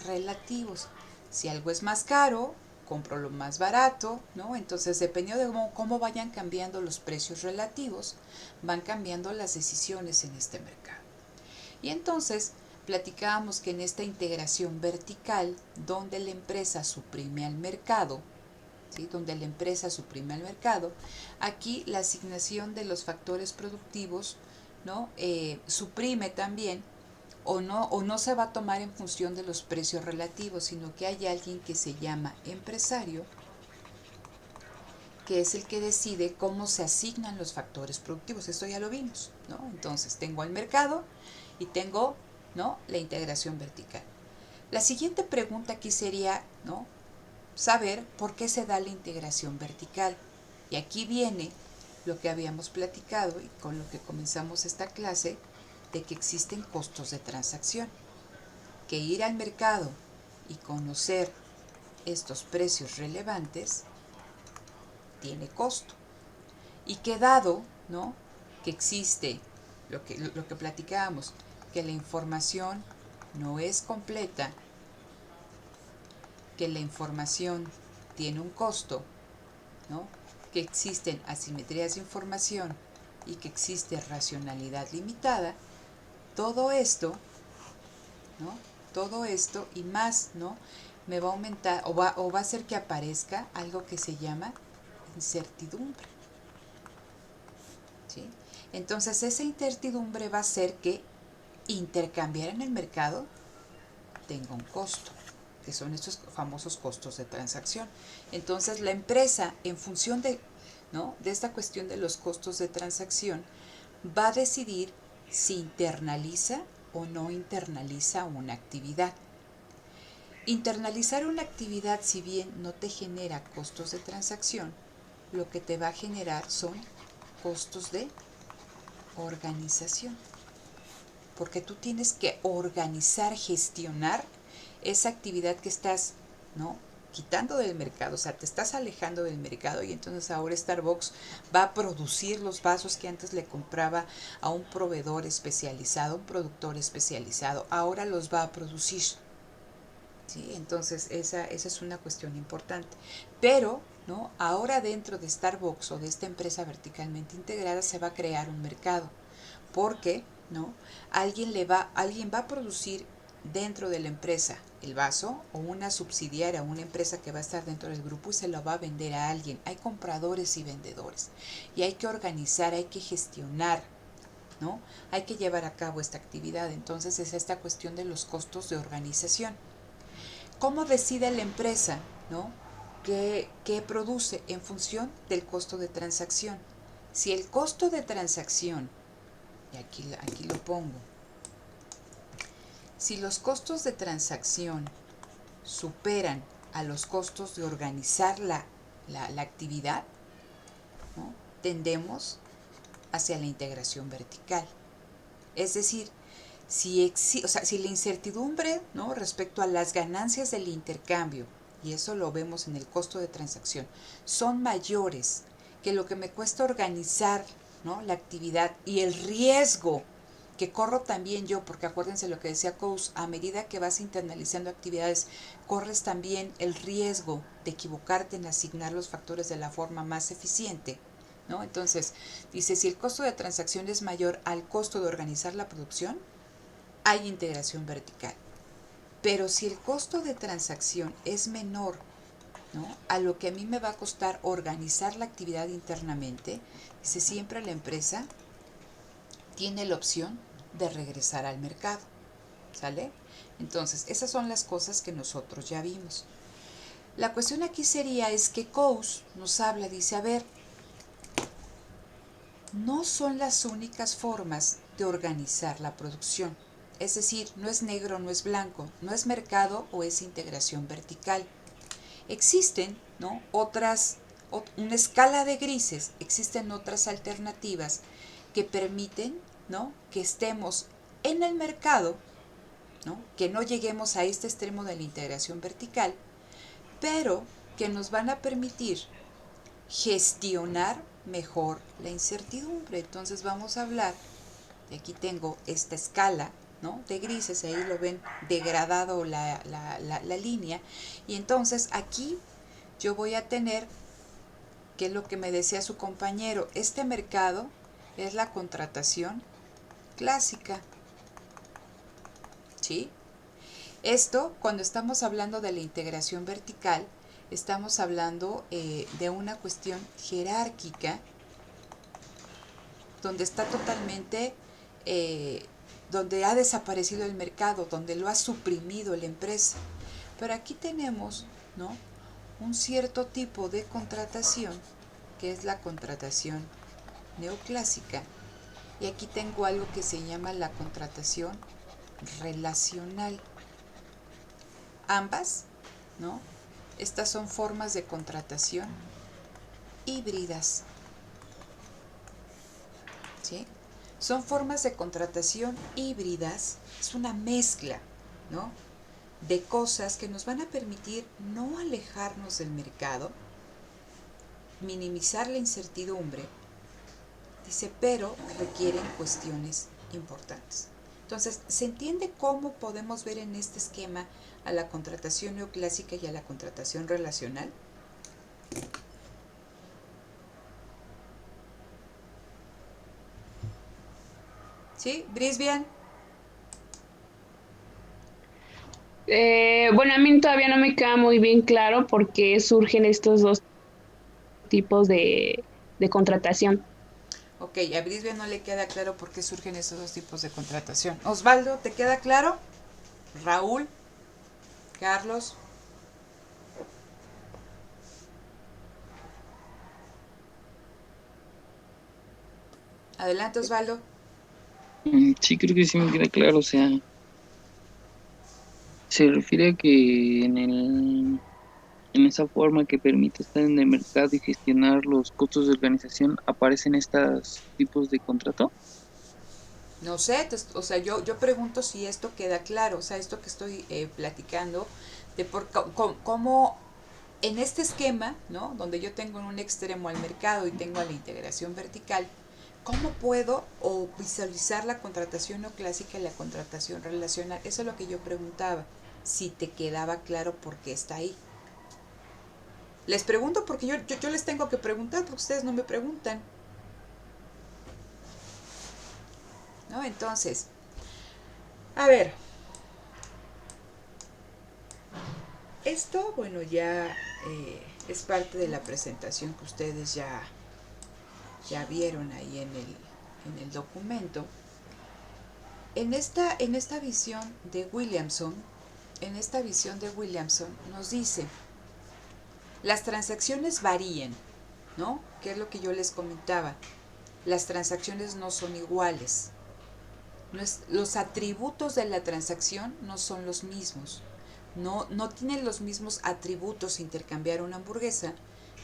relativos. Si algo es más caro, compro lo más barato, ¿no? Entonces, dependiendo de cómo vayan cambiando los precios relativos, van cambiando las decisiones en este mercado. Y entonces, platicábamos que en esta integración vertical, donde la empresa suprime al mercado, ¿sí?, donde la empresa suprime al mercado, aquí la asignación de los factores productivos, ¿no?, suprime también, o no se va a tomar en función de los precios relativos, sino que hay alguien que se llama empresario, que es el que decide cómo se asignan los factores productivos. Esto ya lo vimos, ¿no? Entonces tengo el mercado y tengo, ¿no?, la integración vertical. La siguiente pregunta aquí sería, ¿no?, saber por qué se da la integración vertical. Y aquí viene lo que habíamos platicado y con lo que comenzamos esta clase, de que existen costos de transacción. Que ir al mercado y conocer estos precios relevantes tiene costo. Y que dado, ¿no?, que existe lo que platicábamos, que la información no es completa, que la información tiene un costo, ¿no?, que existen asimetrías de información y que existe racionalidad limitada, todo esto, ¿no?, todo esto y más, ¿no?, me va a aumentar o va a hacer que aparezca algo que se llama incertidumbre. ¿Sí? Entonces esa incertidumbre va a hacer que intercambiar en el mercado tenga un costo, que son estos famosos costos de transacción. Entonces la empresa, en función de, ¿no?, de esta cuestión de los costos de transacción, va a decidir si internaliza o no internaliza una actividad. Internalizar una actividad, si bien no te genera costos de transacción, lo que te va a generar son costos de organización, porque tú tienes que organizar, gestionar esa actividad que estás, ¿no?, quitando del mercado, o sea, te estás alejando del mercado, y entonces ahora Starbucks va a producir los vasos que antes le compraba a un proveedor especializado, un productor especializado, ahora los va a producir. ¿Sí? Entonces esa es una cuestión importante. Pero, ¿no?, ahora dentro de Starbucks o de esta empresa verticalmente integrada se va a crear un mercado, porque, ¿no?, alguien va a producir dentro de la empresa el vaso, o una subsidiaria, una empresa que va a estar dentro del grupo y se lo va a vender a alguien. Hay compradores y vendedores, y hay que organizar, hay que gestionar, ¿no? Hay que llevar a cabo esta actividad. Entonces es esta cuestión de los costos de organización. ¿Cómo decide la empresa, ¿no?, qué produce? En función del costo de transacción. Si el costo de transacción, y aquí lo pongo, si los costos de transacción superan a los costos de organizar la actividad, ¿no?, tendemos hacia la integración vertical. Es decir, si la incertidumbre, ¿no?, respecto a las ganancias del intercambio, y eso lo vemos en el costo de transacción, son mayores que lo que me cuesta organizar, ¿no?, la actividad, y el riesgo que corro también yo, porque acuérdense lo que decía Coase, a medida que vas internalizando actividades, corres también el riesgo de equivocarte en asignar los factores de la forma más eficiente, ¿no? Entonces, dice, si el costo de transacción es mayor al costo de organizar la producción, hay integración vertical. Pero si el costo de transacción es menor, ¿no?, a lo que a mí me va a costar organizar la actividad internamente, dice, siempre la empresa tiene la opción de regresar al mercado. ¿Sale? Entonces, esas son las cosas que nosotros ya vimos. La cuestión aquí es que Coase nos habla, dice, a ver, no son las únicas formas de organizar la producción. Es decir, no es negro, no es blanco, no es mercado o es integración vertical. Existen, ¿no?, una escala de grises, existen otras alternativas que permiten, ¿no?, que estemos en el mercado, ¿no?, que no lleguemos a este extremo de la integración vertical, pero que nos van a permitir gestionar mejor la incertidumbre. Entonces vamos a hablar, y aquí tengo esta escala, ¿no?, de grises, ahí lo ven degradado la línea, y entonces aquí yo voy a tener, que es lo que me decía su compañero, este mercado es la contratación clásica, ¿sí? Esto, cuando estamos hablando de la integración vertical, estamos hablando de una cuestión jerárquica, donde está totalmente, donde ha desaparecido el mercado, donde lo ha suprimido la empresa. Pero aquí tenemos, ¿no?, un cierto tipo de contratación, que es la contratación neoclásica, y aquí tengo algo que se llama la contratación relacional. Ambas, ¿no?, estas son formas de contratación híbridas, ¿sí? Son formas de contratación híbridas, es una mezcla, ¿no?, de cosas que nos van a permitir no alejarnos del mercado, minimizar la incertidumbre, dice, pero requieren cuestiones importantes. Entonces, ¿se entiende cómo podemos ver en este esquema a la contratación neoclásica y a la contratación relacional? ¿Sí? Brisbane. Bueno, a mí todavía no me queda muy bien claro por qué surgen estos dos tipos de contratación. Ok, a Brisbane no le queda claro por qué surgen esos dos tipos de contratación. Osvaldo, ¿te queda claro? Raúl, Carlos. Adelante, Osvaldo. Sí, creo que sí me queda claro, o sea, se refiere a que en esa forma que permite estar en el mercado y gestionar los costos de organización aparecen estos tipos de contrato. No sé, o sea, yo pregunto si esto queda claro, o sea, esto que estoy platicando, de cómo en este esquema, ¿no? Donde yo tengo en un extremo al mercado y tengo a la integración vertical, ¿cómo puedo o visualizar la contratación no clásica y la contratación relacional? Eso es lo que yo preguntaba, si te quedaba claro por qué está ahí. Les pregunto porque yo les tengo que preguntar, porque ustedes no me preguntan, ¿no? Entonces, a ver, esto, bueno, ya es parte de la presentación que ustedes ya vieron ahí en el documento. En esta visión de Williamson, nos dice, las transacciones varían, ¿no? Que es lo que yo les comentaba. Las transacciones no son iguales. Los atributos de la transacción no son los mismos. No tienen los mismos atributos intercambiar una hamburguesa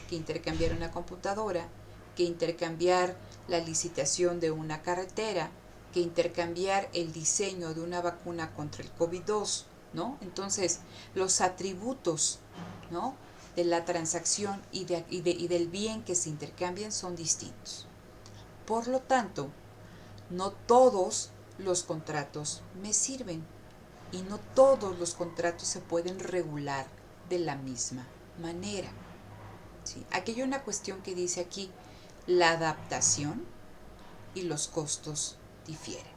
que intercambiar una computadora, que intercambiar la licitación de una carretera, que intercambiar el diseño de una vacuna contra el COVID-2, ¿no? Entonces, los atributos, ¿no?, de la transacción y del bien que se intercambian son distintos. Por lo tanto, no todos los contratos me sirven y no todos los contratos se pueden regular de la misma manera. ¿Sí? Aquí hay una cuestión que dice aquí, la adaptación y los costos difieren,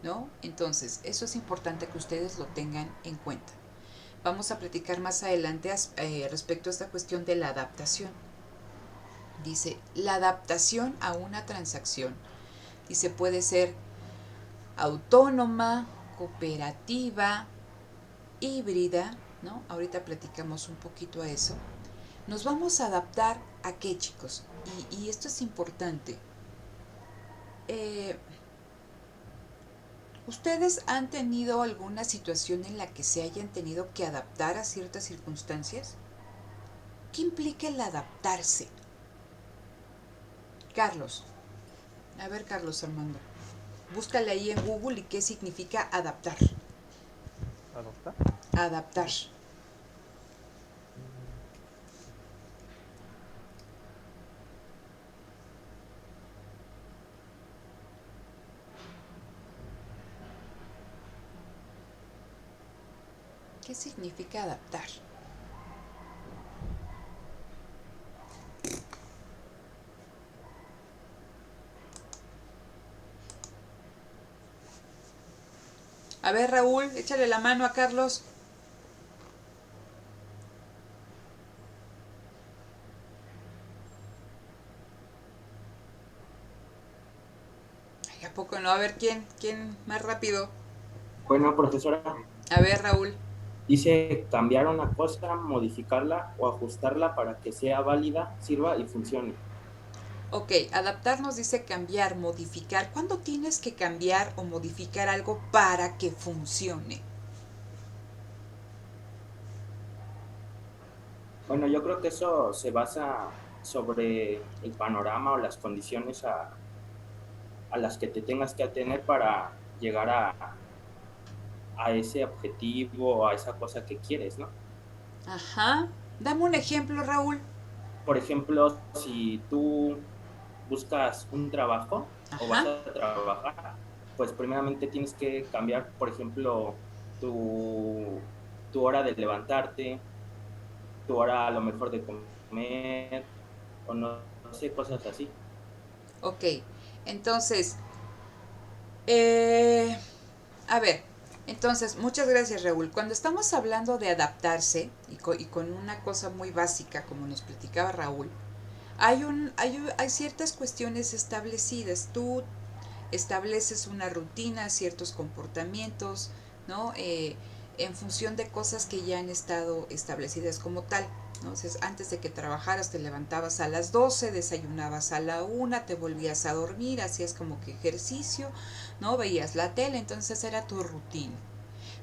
¿no? Entonces, eso es importante que ustedes lo tengan en cuenta. Vamos a platicar más adelante respecto a esta cuestión de la adaptación. Dice, la adaptación a una transacción, dice, puede ser autónoma, cooperativa, híbrida, ¿no? Ahorita platicamos un poquito a eso. Nos vamos a adaptar a qué, chicos, y esto es importante. ¿Ustedes han tenido alguna situación en la que se hayan tenido que adaptar a ciertas circunstancias? ¿Qué implica el adaptarse? Carlos. A ver, Carlos Armando. Búscale ahí en Google y qué significa adaptar. ¿Adoptar? Adaptar. ¿Qué significa adaptar? A ver, Raúl, échale la mano a Carlos. Ay, ¿a poco no? A ver, ¿quién más rápido? Bueno, profesora, A ver, Raúl. dice cambiar una cosa, modificarla o ajustarla para que sea válida, sirva y funcione. Ok, adaptar nos dice cambiar, modificar. ¿Cuándo tienes que cambiar o modificar algo para que funcione? Bueno, yo creo que eso se basa sobre el panorama o las condiciones a las que te tengas que atener para llegar a ese objetivo o a esa cosa que quieres, ¿no? Ajá. Dame un ejemplo, Raúl. Por ejemplo, si tú buscas un trabajo o vas Ajá. a trabajar, pues primeramente tienes que cambiar, por ejemplo, tu hora de levantarte, tu hora a lo mejor de comer, o no sé, cosas así. Ok. Entonces, a ver, entonces, muchas gracias, Raúl. Cuando estamos hablando de adaptarse y con una cosa muy básica, como nos platicaba Raúl, Hay ciertas cuestiones establecidas. Tú estableces una rutina, ciertos comportamientos, ¿no? En función de cosas que ya han estado establecidas como tal. ¿No? Entonces, antes de que trabajaras te levantabas a las 12, desayunabas a la 1, te volvías a dormir, hacías como que ejercicio, ¿no? Veías la tele, entonces era tu rutina.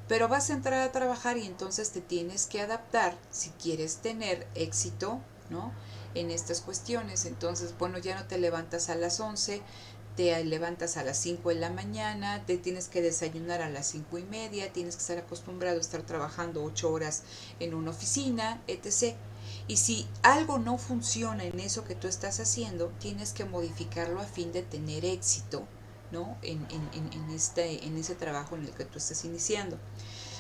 Pero vas a entrar a trabajar y entonces te tienes que adaptar si quieres tener éxito, ¿no? En estas cuestiones. Entonces, bueno, ya no te levantas a las 11, te levantas a las 5 de la mañana, te tienes que desayunar a las 5:30, tienes que estar acostumbrado a estar trabajando 8 horas en una oficina, etc. Y si algo no funciona en eso que tú estás haciendo, tienes que modificarlo a fin de tener éxito, ¿no? En ese trabajo en el que tú estás iniciando.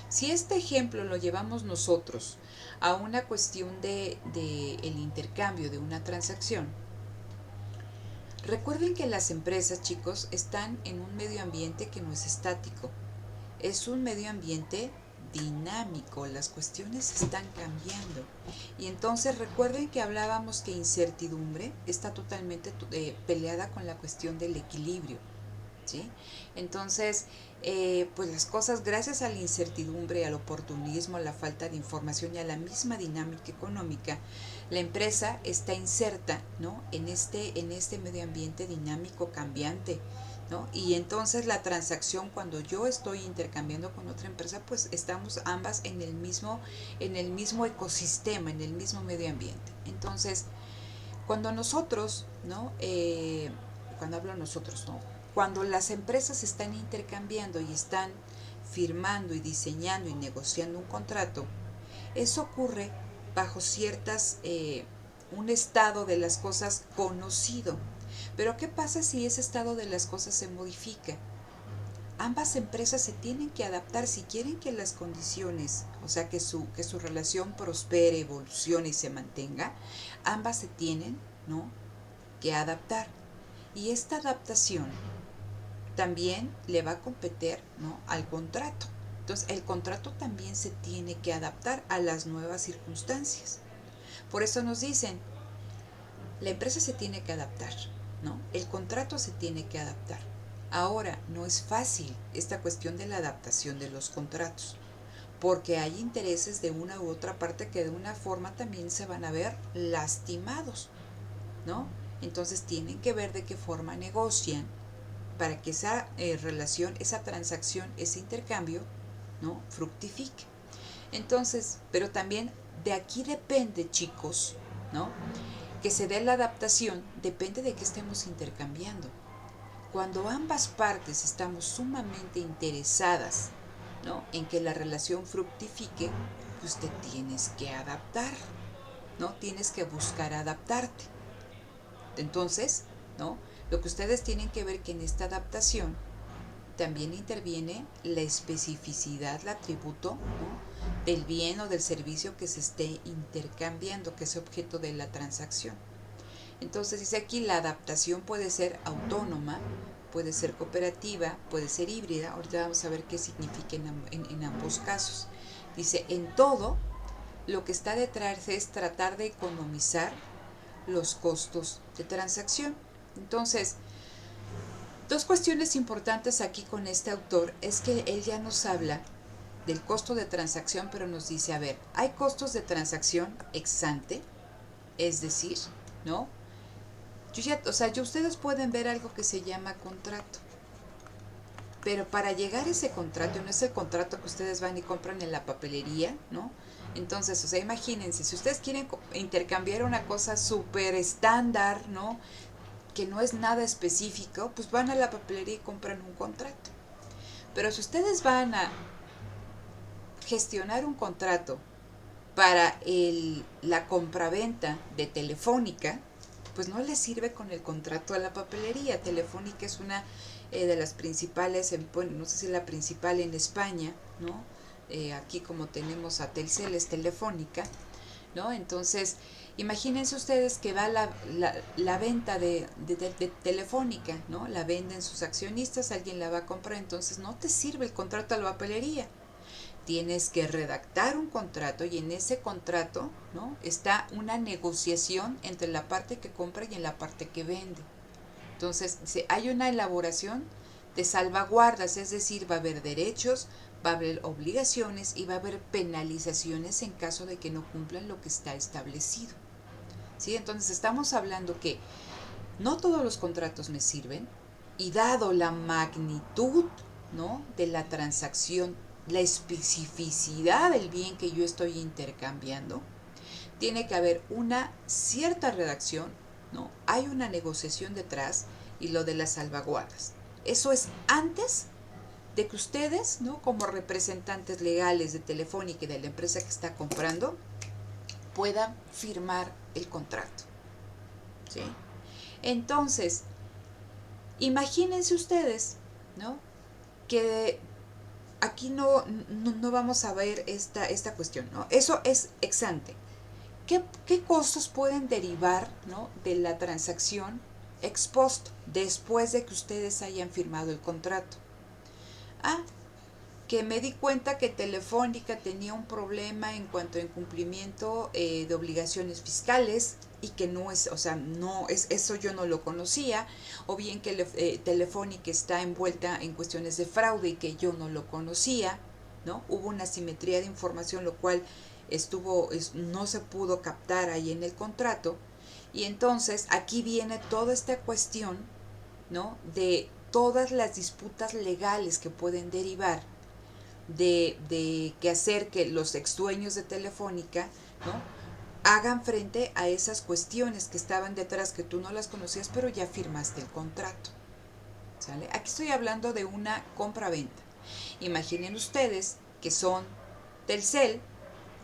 Si este ejemplo lo llevamos nosotros a una cuestión de el intercambio de una transacción, recuerden que las empresas, chicos, están en un medio ambiente que no es estático, es un medio ambiente dinámico, las cuestiones están cambiando. Y entonces recuerden que hablábamos que incertidumbre está totalmente peleada con la cuestión del equilibrio. ¿Sí? Entonces, pues las cosas, gracias a la incertidumbre, al oportunismo, a la falta de información y a la misma dinámica económica, la empresa está inserta, ¿no? en este medio ambiente dinámico, cambiante, ¿no? Y entonces la transacción, cuando yo estoy intercambiando con otra empresa, pues estamos ambas en el mismo ecosistema, en el mismo medio ambiente. Entonces, cuando nosotros, ¿no? Cuando hablo nosotros, ¿no? Cuando las empresas están intercambiando y están firmando y diseñando y negociando un contrato, eso ocurre bajo un estado de las cosas conocido. Pero ¿qué pasa si ese estado de las cosas se modifica? Ambas empresas se tienen que adaptar si quieren que las condiciones, o sea, que su relación prospere, evolucione y se mantenga, ambas se tienen, ¿no?, que adaptar. Y esta adaptación también le va a competir, ¿no?, al contrato. Entonces, el contrato también se tiene que adaptar a las nuevas circunstancias. Por eso nos dicen, la empresa se tiene que adaptar, ¿no? El contrato se tiene que adaptar. Ahora, no es fácil esta cuestión de la adaptación de los contratos, porque hay intereses de una u otra parte que de una forma también se van a ver lastimados, ¿no? Entonces tienen que ver de qué forma negocian para que esa relación, esa transacción, ese intercambio, ¿no?, fructifique. Entonces, pero también de aquí depende, chicos, ¿no?, que se dé la adaptación, depende de qué estemos intercambiando. Cuando ambas partes estamos sumamente interesadas, ¿no?, en que la relación fructifique, pues te tienes que adaptar, ¿no? Tienes que buscar adaptarte. Entonces, ¿no?, lo que ustedes tienen que ver que en esta adaptación también interviene la especificidad, el atributo, ¿no?, del bien o del servicio que se esté intercambiando, que es objeto de la transacción. Entonces dice aquí, la adaptación puede ser autónoma, puede ser cooperativa, puede ser híbrida. Ahorita vamos a ver qué significa en ambos casos. Dice, en todo, lo que está detrás es tratar de economizar los costos de transacción. Entonces, dos cuestiones importantes aquí con este autor es que él ya nos habla del costo de transacción, pero nos dice, a ver, hay costos de transacción ex ante, es decir, ¿no? Ustedes pueden ver algo que se llama contrato, pero para llegar a ese contrato, no es el contrato que ustedes van y compran en la papelería, ¿no? Entonces, imagínense, si ustedes quieren intercambiar una cosa súper estándar, ¿no?, que no es nada específico, pues van a la papelería y compran un contrato. Pero si ustedes van a gestionar un contrato para la compraventa de Telefónica, pues no les sirve con el contrato a la papelería. Telefónica es una de las principales, no sé si la principal en España, ¿no? Aquí como tenemos a Telcel, es Telefónica, ¿no? Entonces, imagínense ustedes que va la venta de Telefónica, ¿no? La venden sus accionistas, alguien la va a comprar, entonces no te sirve el contrato a la papelería. tienes que redactar un contrato y en ese contrato, ¿no?, está una negociación entre la parte que compra y en la parte que vende. Entonces, hay una elaboración de salvaguardas, es decir, va a haber derechos, va a haber obligaciones y va a haber penalizaciones en caso de que no cumplan lo que está establecido. ¿Sí? Entonces, estamos hablando que no todos los contratos me sirven y dado la magnitud, ¿no?, de la transacción, la especificidad del bien que yo estoy intercambiando, tiene que haber una cierta redacción, ¿no? Hay una negociación detrás y lo de las salvaguardas. Eso es antes de que ustedes, ¿no?, como representantes legales de Telefónica y de la empresa que está comprando, puedan firmar el contrato. ¿Sí? Entonces, imagínense ustedes, ¿no?, que aquí no vamos a ver esta cuestión, ¿no? Eso es ex ante. ¿Qué costos pueden derivar, ¿no?, de la transacción ex post, después de que ustedes hayan firmado el contrato? Que me di cuenta que Telefónica tenía un problema en cuanto a incumplimiento de obligaciones fiscales y que no es, o sea, no es, eso yo no lo conocía, o bien que Telefónica está envuelta en cuestiones de fraude y que yo no lo conocía, ¿no? Hubo una asimetría de información, lo cual no se pudo captar ahí en el contrato, y entonces aquí viene toda esta cuestión, ¿no?, de todas las disputas legales que pueden derivar de que hacer que los exdueños de Telefónica, ¿no?, hagan frente a esas cuestiones que estaban detrás, que tú no las conocías, pero ya firmaste el contrato. ¿Sale? Aquí estoy hablando de una compra-venta. Imaginen ustedes que son Telcel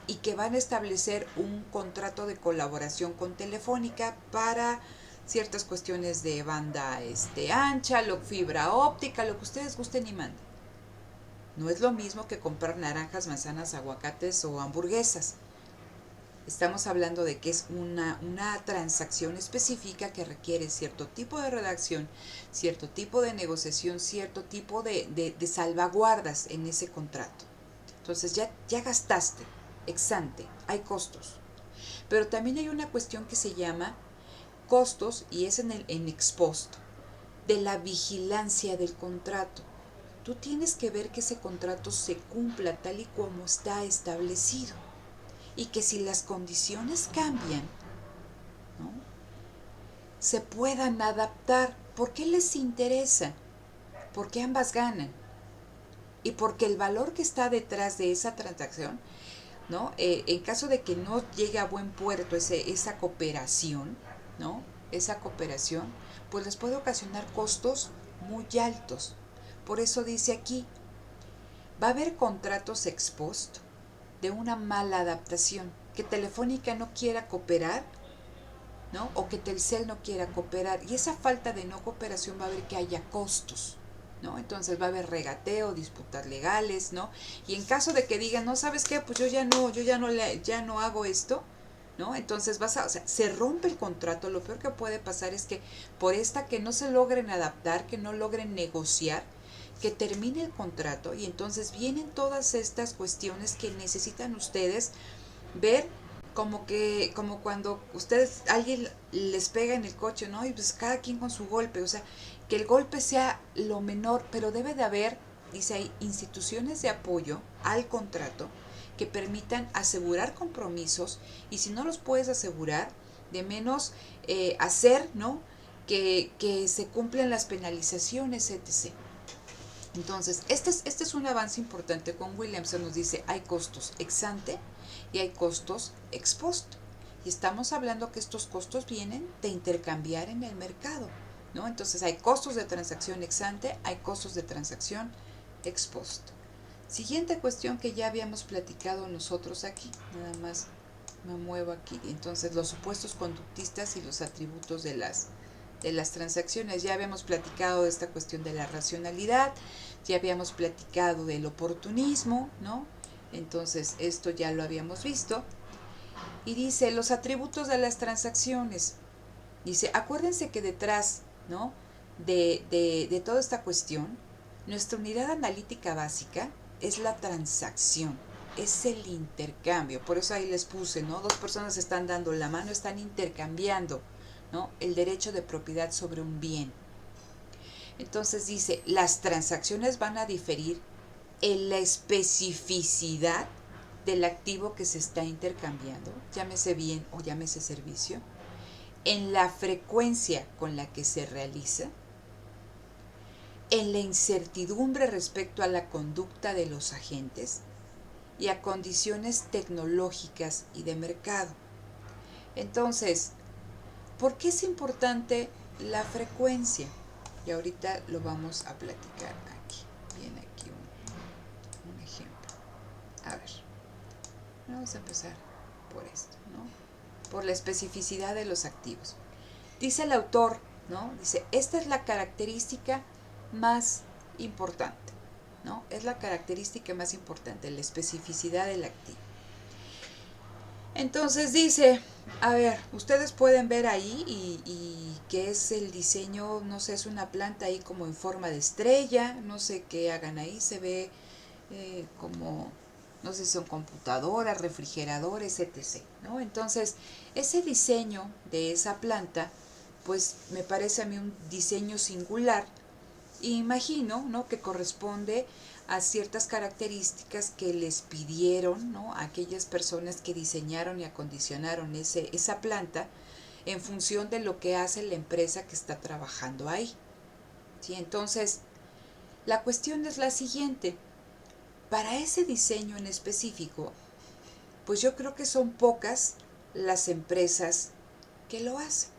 y que van a establecer un contrato de colaboración con Telefónica para ciertas cuestiones de banda ancha, fibra óptica, lo que ustedes gusten y manden. No es lo mismo que comprar naranjas, manzanas, aguacates o hamburguesas. Estamos hablando de que es una transacción específica que requiere cierto tipo de redacción, cierto tipo de negociación, cierto tipo de salvaguardas en ese contrato. Entonces ya gastaste, ex ante, hay costos. Pero también hay una cuestión que se llama costos, y es en ex post, de la vigilancia del contrato. Tú tienes que ver que ese contrato se cumpla tal y como está establecido y que si las condiciones cambian, ¿no?, se puedan adaptar. ¿Por qué les interesa? Porque ambas ganan y porque el valor que está detrás de esa transacción, ¿no?, en caso de que no llegue a buen puerto esa cooperación, ¿no?, esa cooperación, pues les puede ocasionar costos muy altos. Por eso dice aquí, va a haber contratos ex post de una mala adaptación, que Telefónica no quiera cooperar, ¿no?, o que Telcel no quiera cooperar, y esa falta de no cooperación va a haber que haya costos, ¿no? Entonces va a haber regateo, disputas legales, ¿no? Y en caso de que digan, no, ¿sabes qué? Pues yo ya no hago esto, ¿no? Entonces se rompe el contrato. Lo peor que puede pasar es que por que no se logren adaptar, que no logren negociar, que termine el contrato, y entonces vienen todas estas cuestiones que necesitan ustedes ver, como cuando alguien les pega en el coche, ¿no? Y pues cada quien con su golpe, o sea, que el golpe sea lo menor, pero debe de haber, dice ahí, instituciones de apoyo al contrato que permitan asegurar compromisos, y si no los puedes asegurar, de menos hacer, ¿no?, que se cumplan las penalizaciones, etc. Entonces, este es un avance importante. Con Williamson nos dice, hay costos ex ante y hay costos ex post. Y estamos hablando que estos costos vienen de intercambiar en el mercado, ¿no? Entonces, hay costos de transacción ex ante, hay costos de transacción ex post. Siguiente cuestión que ya habíamos platicado nosotros aquí, nada más me muevo aquí. Entonces, los supuestos conductistas y los atributos de las transacciones. Ya habíamos platicado de esta cuestión de la racionalidad, ya habíamos platicado del oportunismo, ¿no? Entonces, esto ya lo habíamos visto. Y dice, los atributos de las transacciones. Dice, acuérdense que detrás, ¿no?, de toda esta cuestión, nuestra unidad analítica básica es la transacción, es el intercambio. Por eso ahí les puse, ¿no? Dos personas están dando la mano, están intercambiando, ¿no? El derecho de propiedad sobre un bien. Entonces dice, las transacciones van a diferir en la especificidad del activo que se está intercambiando, llámese bien o llámese servicio, en la frecuencia con la que se realiza, en la incertidumbre respecto a la conducta de los agentes y a condiciones tecnológicas y de mercado. Entonces, ¿por qué es importante la frecuencia? Y ahorita lo vamos a platicar aquí. Viene aquí un ejemplo. A ver, vamos a empezar por esto, ¿no? Por la especificidad de los activos. Dice el autor, ¿no? Dice, esta es la característica más importante, ¿no? Es la característica más importante, la especificidad del activo. Entonces dice, a ver, ustedes pueden ver ahí y que es el diseño, no sé, es una planta ahí como en forma de estrella, no sé qué hagan ahí, se ve como, no sé si son computadoras, refrigeradores, etc., ¿no? Entonces, ese diseño de esa planta, pues me parece a mí un diseño singular. Imagino, ¿no?, que corresponde a ciertas características que les pidieron, ¿no?, a aquellas personas que diseñaron y acondicionaron esa planta en función de lo que hace la empresa que está trabajando ahí. ¿Sí? Entonces, la cuestión es la siguiente. Para ese diseño en específico, pues yo creo que son pocas las empresas que lo hacen.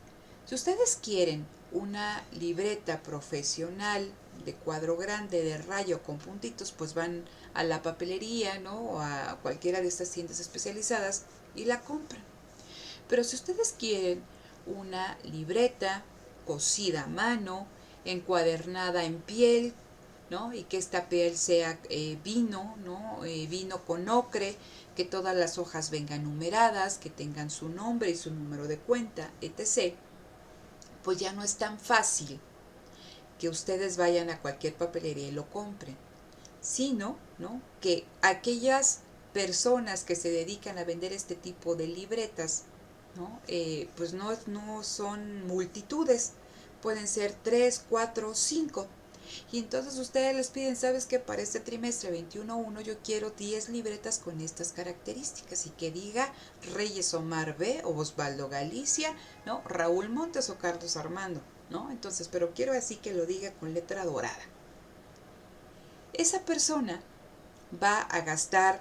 Si ustedes quieren una libreta profesional de cuadro grande, de rayo con puntitos, pues van a la papelería, ¿no?, o a cualquiera de estas tiendas especializadas y la compran. Pero si ustedes quieren una libreta cosida a mano, encuadernada en piel, ¿no?, y que esta piel sea vino, ¿no?, vino con ocre, que todas las hojas vengan numeradas, que tengan su nombre y su número de cuenta, etc., pues ya no es tan fácil que ustedes vayan a cualquier papelería y lo compren, sino, ¿no?, que aquellas personas que se dedican a vender este tipo de libretas, ¿no?, pues no son multitudes, pueden ser 3, 4, 5. Y entonces ustedes les piden, ¿sabes qué? Para este trimestre 21-1 yo quiero 10 libretas con estas características y que diga Reyes Omar B o Osvaldo Galicia, ¿no?, Raúl Montes o Carlos Armando, ¿no? Entonces, pero quiero así que lo diga con letra dorada. Esa persona va a gastar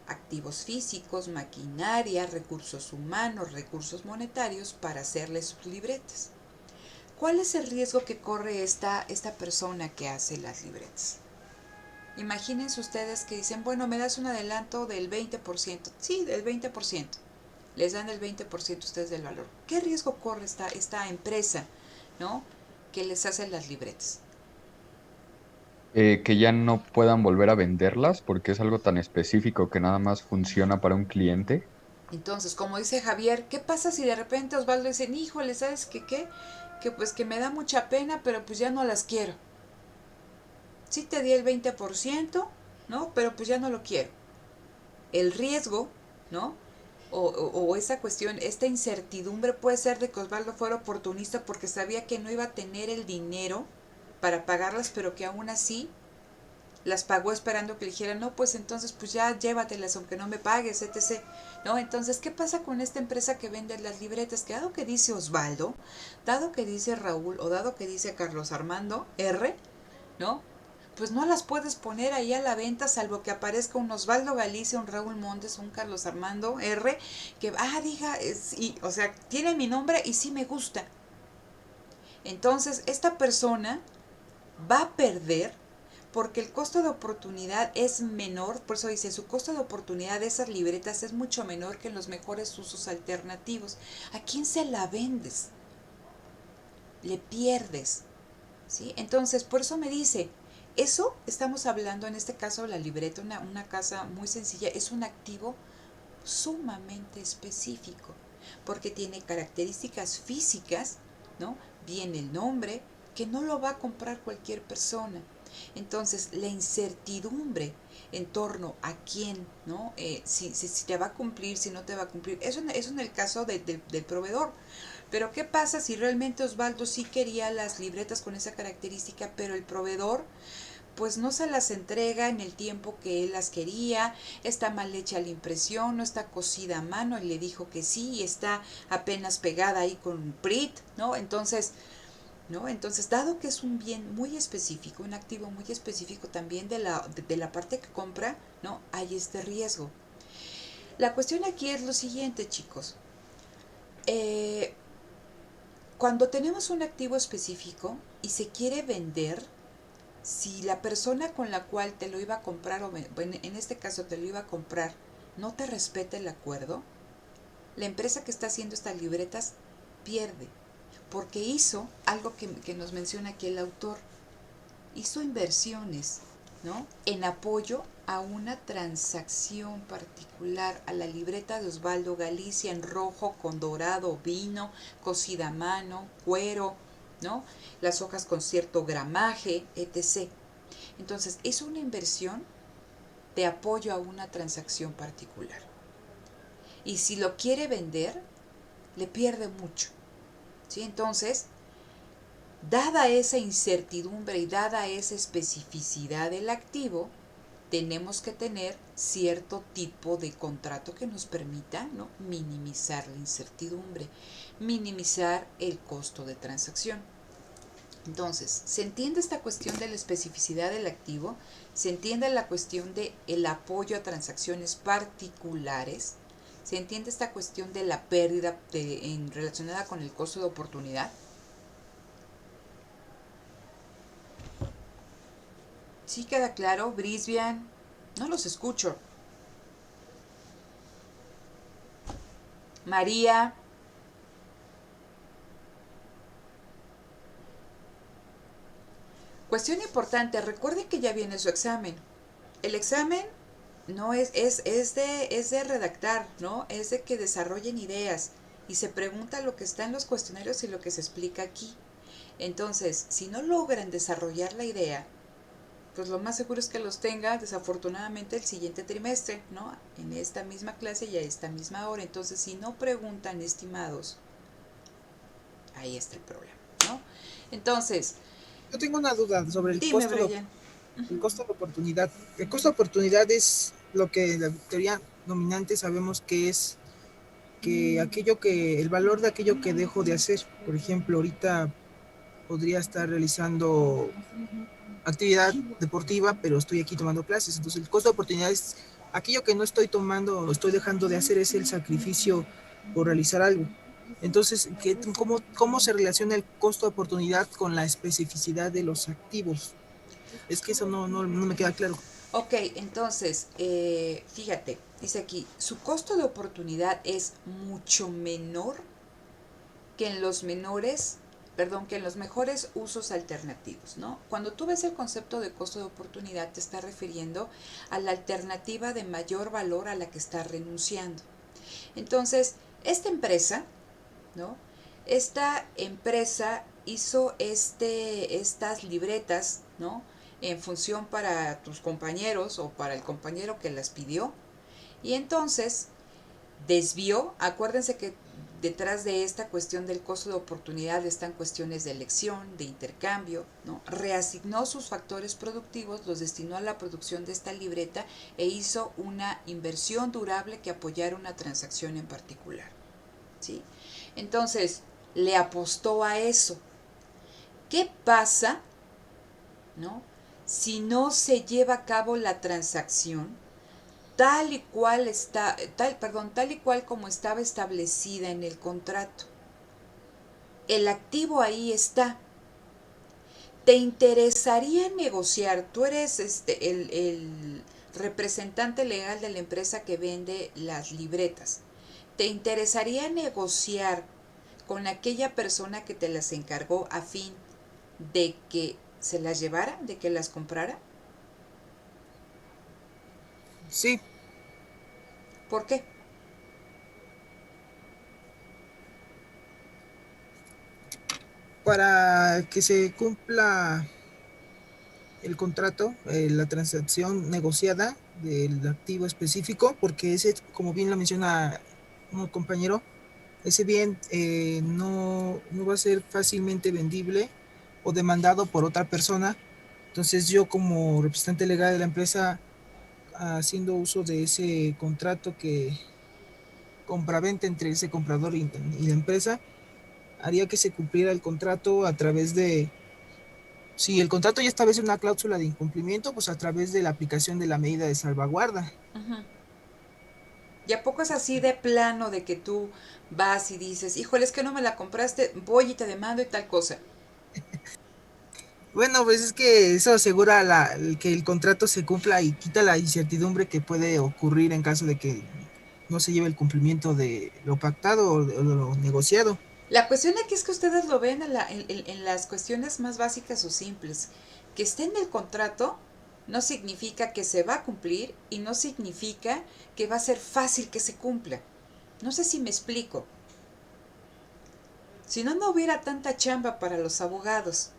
activos físicos, maquinaria, recursos humanos, recursos monetarios para hacerle sus libretas. ¿Cuál es el riesgo que corre esta persona que hace las libretas? Imagínense ustedes que dicen, bueno, me das un adelanto del 20%. Sí, del 20%. Les dan el 20% ustedes del valor. ¿Qué riesgo corre esta empresa, ¿no?, que les hace las libretas? Que ya no puedan volver a venderlas porque es algo tan específico que nada más funciona para un cliente. Entonces, como dice Javier, ¿qué pasa si de repente Osvaldo dice, híjole, ¿sabes qué? Que pues que me da mucha pena, pero pues ya no las quiero. Sí te di el 20%, ¿no? Pero pues ya no lo quiero. El riesgo, ¿no?, o esa cuestión, esta incertidumbre puede ser de que Osvaldo fuera oportunista porque sabía que no iba a tener el dinero para pagarlas, pero que aún así las pagó esperando que le dijeran, no, pues entonces pues ya llévatelas aunque no me pagues, etc., ¿no? Entonces, ¿qué pasa con esta empresa que vende las libretas? Que dado que dice Osvaldo, dado que dice Raúl o dado que dice Carlos Armando R., ¿no?, pues no las puedes poner ahí a la venta salvo que aparezca un Osvaldo Galicia, un Raúl Montes, un Carlos Armando R., que, diga, o sea, tiene mi nombre y sí me gusta. Entonces, esta persona va a perder porque el costo de oportunidad es menor, por eso dice, su costo de oportunidad de esas libretas es mucho menor que en los mejores usos alternativos. ¿A quién se la vendes? Le pierdes, ¿sí? Entonces, por eso me dice, eso estamos hablando en este caso, la libreta, una casa muy sencilla, es un activo sumamente específico, porque tiene características físicas, ¿no? Viene el nombre, que no lo va a comprar cualquier persona. Entonces, la incertidumbre en torno a quién, ¿no? Si te va a cumplir, si no te va a cumplir. Eso en el caso del proveedor. Pero ¿qué pasa si realmente Osvaldo sí quería las libretas con esa característica, pero el proveedor pues no se las entrega en el tiempo que él las quería, está mal hecha la impresión, no está cosida a mano, y le dijo que sí, y está apenas pegada ahí con un PRIT, ¿no? Entonces, dado que es un bien muy específico, un activo muy específico también de la parte que compra, ¿no? Hay este riesgo. La cuestión aquí es lo siguiente, chicos. Cuando tenemos un activo específico y se quiere vender, si la persona con la cual te lo iba a comprar, o en este caso te lo iba a comprar, no te respeta el acuerdo, la empresa que está haciendo estas libretas pierde, porque hizo algo que nos menciona aquí el autor, hizo inversiones, ¿no? En apoyo a una transacción particular, a la libreta de Osvaldo Galicia en rojo con dorado, vino, cosida a mano, cuero, ¿no? Las hojas con cierto gramaje, etc. Entonces, es una inversión de apoyo a una transacción particular. Y si lo quiere vender, le pierde mucho, ¿sí? Entonces, dada esa incertidumbre y dada esa especificidad del activo, tenemos que tener cierto tipo de contrato que nos permita, ¿no?, minimizar la incertidumbre, minimizar el costo de transacción. Entonces, se entiende esta cuestión de la especificidad del activo, se entiende la cuestión de el apoyo a transacciones particulares, se entiende esta cuestión de la pérdida relacionada con el costo de oportunidad. ¿Sí queda claro, Brisbian? No los escucho. María. Cuestión importante, recuerden que ya viene su examen. El examen no es de redactar, ¿no? Es de que desarrollen ideas y se pregunta lo que está en los cuestionarios y lo que se explica aquí. Entonces, si no logran desarrollar la idea, pues lo más seguro es que los tenga desafortunadamente el siguiente trimestre, ¿no? En esta misma clase y a esta misma hora. Entonces, si no preguntan, estimados, ahí está el problema, ¿no? Entonces, Yo tengo una duda sobre dime, Brian. el costo de oportunidad. El costo de oportunidad es lo que en la teoría dominante sabemos que es el valor de aquello que dejo de hacer. Por ejemplo, ahorita podría estar realizando actividad deportiva, pero estoy aquí tomando clases. Entonces, el costo de oportunidad es aquello que no estoy tomando o estoy dejando de hacer, es el sacrificio por realizar algo. Entonces, ¿cómo se relaciona el costo de oportunidad con la especificidad de los activos? Es que eso no me queda claro. Ok, entonces, fíjate, dice aquí, su costo de oportunidad es mucho menor que en los que en los mejores usos alternativos, ¿no? Cuando tú ves el concepto de costo de oportunidad, te está refiriendo a la alternativa de mayor valor a la que está renunciando. Entonces, esta empresa, ¿no? Esta empresa hizo estas libretas, ¿no?, en función para tus compañeros o para el compañero que las pidió, y entonces desvió. Acuérdense que detrás de esta cuestión del costo de oportunidad están cuestiones de elección, de intercambio, ¿no? Reasignó sus factores productivos, los destinó a la producción de esta libreta e hizo una inversión durable que apoyara una transacción en particular, ¿sí? Entonces, le apostó a eso. ¿Qué pasa, ¿no?, si no se lleva a cabo la transacción tal y cual como estaba establecida en el contrato? El activo ahí está. ¿Te interesaría negociar? Tú eres el representante legal de la empresa que vende las libretas. ¿Te interesaría negociar con aquella persona que te las encargó a fin de que se las llevara, de que las comprara? Sí, ¿Por qué? para que se cumpla el contrato, la transacción negociada del activo específico, porque ese, como bien lo menciona un compañero, ese bien no va a ser fácilmente vendible o demandado por otra persona. Entonces yo como representante legal de la empresa, haciendo uso de ese contrato que compraventa entre ese comprador y la empresa, haría que se cumpliera el contrato a través de, si el contrato ya establece una cláusula de incumplimiento, pues a través de la aplicación de la medida de salvaguarda. Ujú. ¿Y a poco es así de plano de que tú vas y dices, híjole, es que no me la compraste, voy y te demando y tal cosa? Bueno, pues es que eso asegura que el contrato se cumpla y quita la incertidumbre que puede ocurrir en caso de que no se lleve el cumplimiento de lo pactado o de lo negociado. La cuestión aquí es que ustedes lo ven en las cuestiones más básicas o simples. Que esté en el contrato no significa que se va a cumplir y no significa que va a ser fácil que se cumpla. No sé si me explico. Si no, no hubiera tanta chamba para los abogados.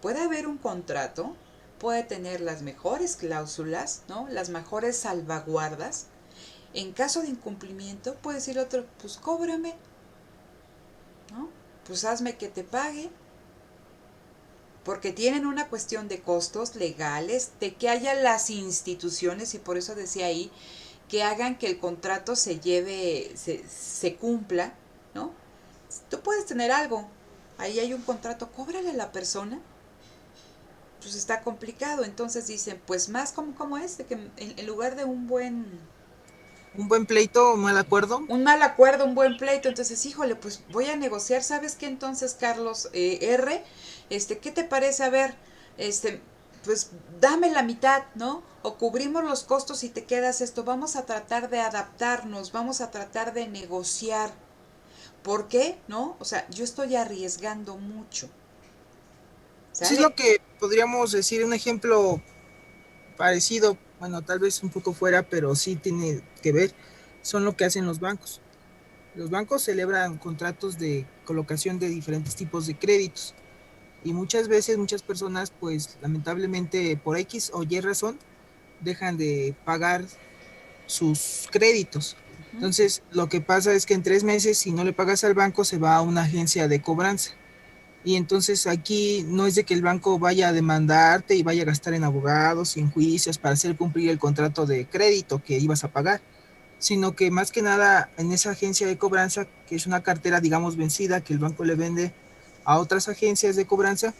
Puede haber un contrato, puede tener las mejores cláusulas, ¿no? Las mejores salvaguardas. En caso de incumplimiento, puede decir otro, pues cóbrame, ¿no? Pues hazme que te pague, porque tienen una cuestión de costos legales, de que haya las instituciones, y por eso decía ahí, que hagan que el contrato se lleve, se cumpla, ¿no? Tú puedes tener algo, ahí hay un contrato, cóbrale a la persona, pues está complicado, entonces dicen, pues más como es, de que en lugar de Un buen pleito, un mal acuerdo. un mal acuerdo, un buen pleito, entonces, híjole, pues voy a negociar, ¿sabes qué? Entonces, Carlos R., ¿qué te parece? A ver, pues dame la mitad, ¿no? O cubrimos los costos y te quedas esto, vamos a tratar de adaptarnos, vamos a tratar de negociar. ¿Por qué? ¿No? O sea, yo estoy arriesgando mucho, Eso es ¿sale? lo que podríamos decir, un ejemplo parecido, bueno, tal vez un poco fuera, pero sí tiene que ver, son lo que hacen los bancos. Los bancos celebran contratos de colocación de diferentes tipos de créditos y muchas veces muchas personas, pues lamentablemente por X o Y razón, dejan de pagar sus créditos. Ujú. Entonces, lo que pasa es que en 3 meses, si no le pagas al banco, se va a una agencia de cobranza. Y entonces aquí no es de que el banco vaya a demandarte y vaya a gastar en abogados y en juicios para hacer cumplir el contrato de crédito que ibas a pagar, sino que más que nada en esa agencia de cobranza, que es una cartera, digamos, vencida, que el banco le vende a otras agencias de cobranza,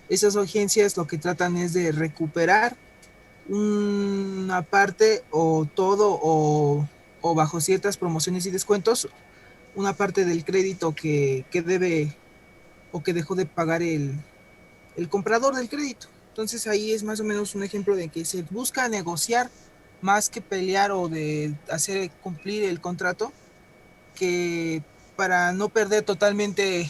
esas agencias lo que tratan es de recuperar una parte o todo o bajo ciertas promociones y descuentos, una parte del crédito que debe o que dejó de pagar el comprador del crédito. Entonces ahí es más o menos un ejemplo de que se busca negociar más que pelear o de hacer cumplir el contrato, que para no perder totalmente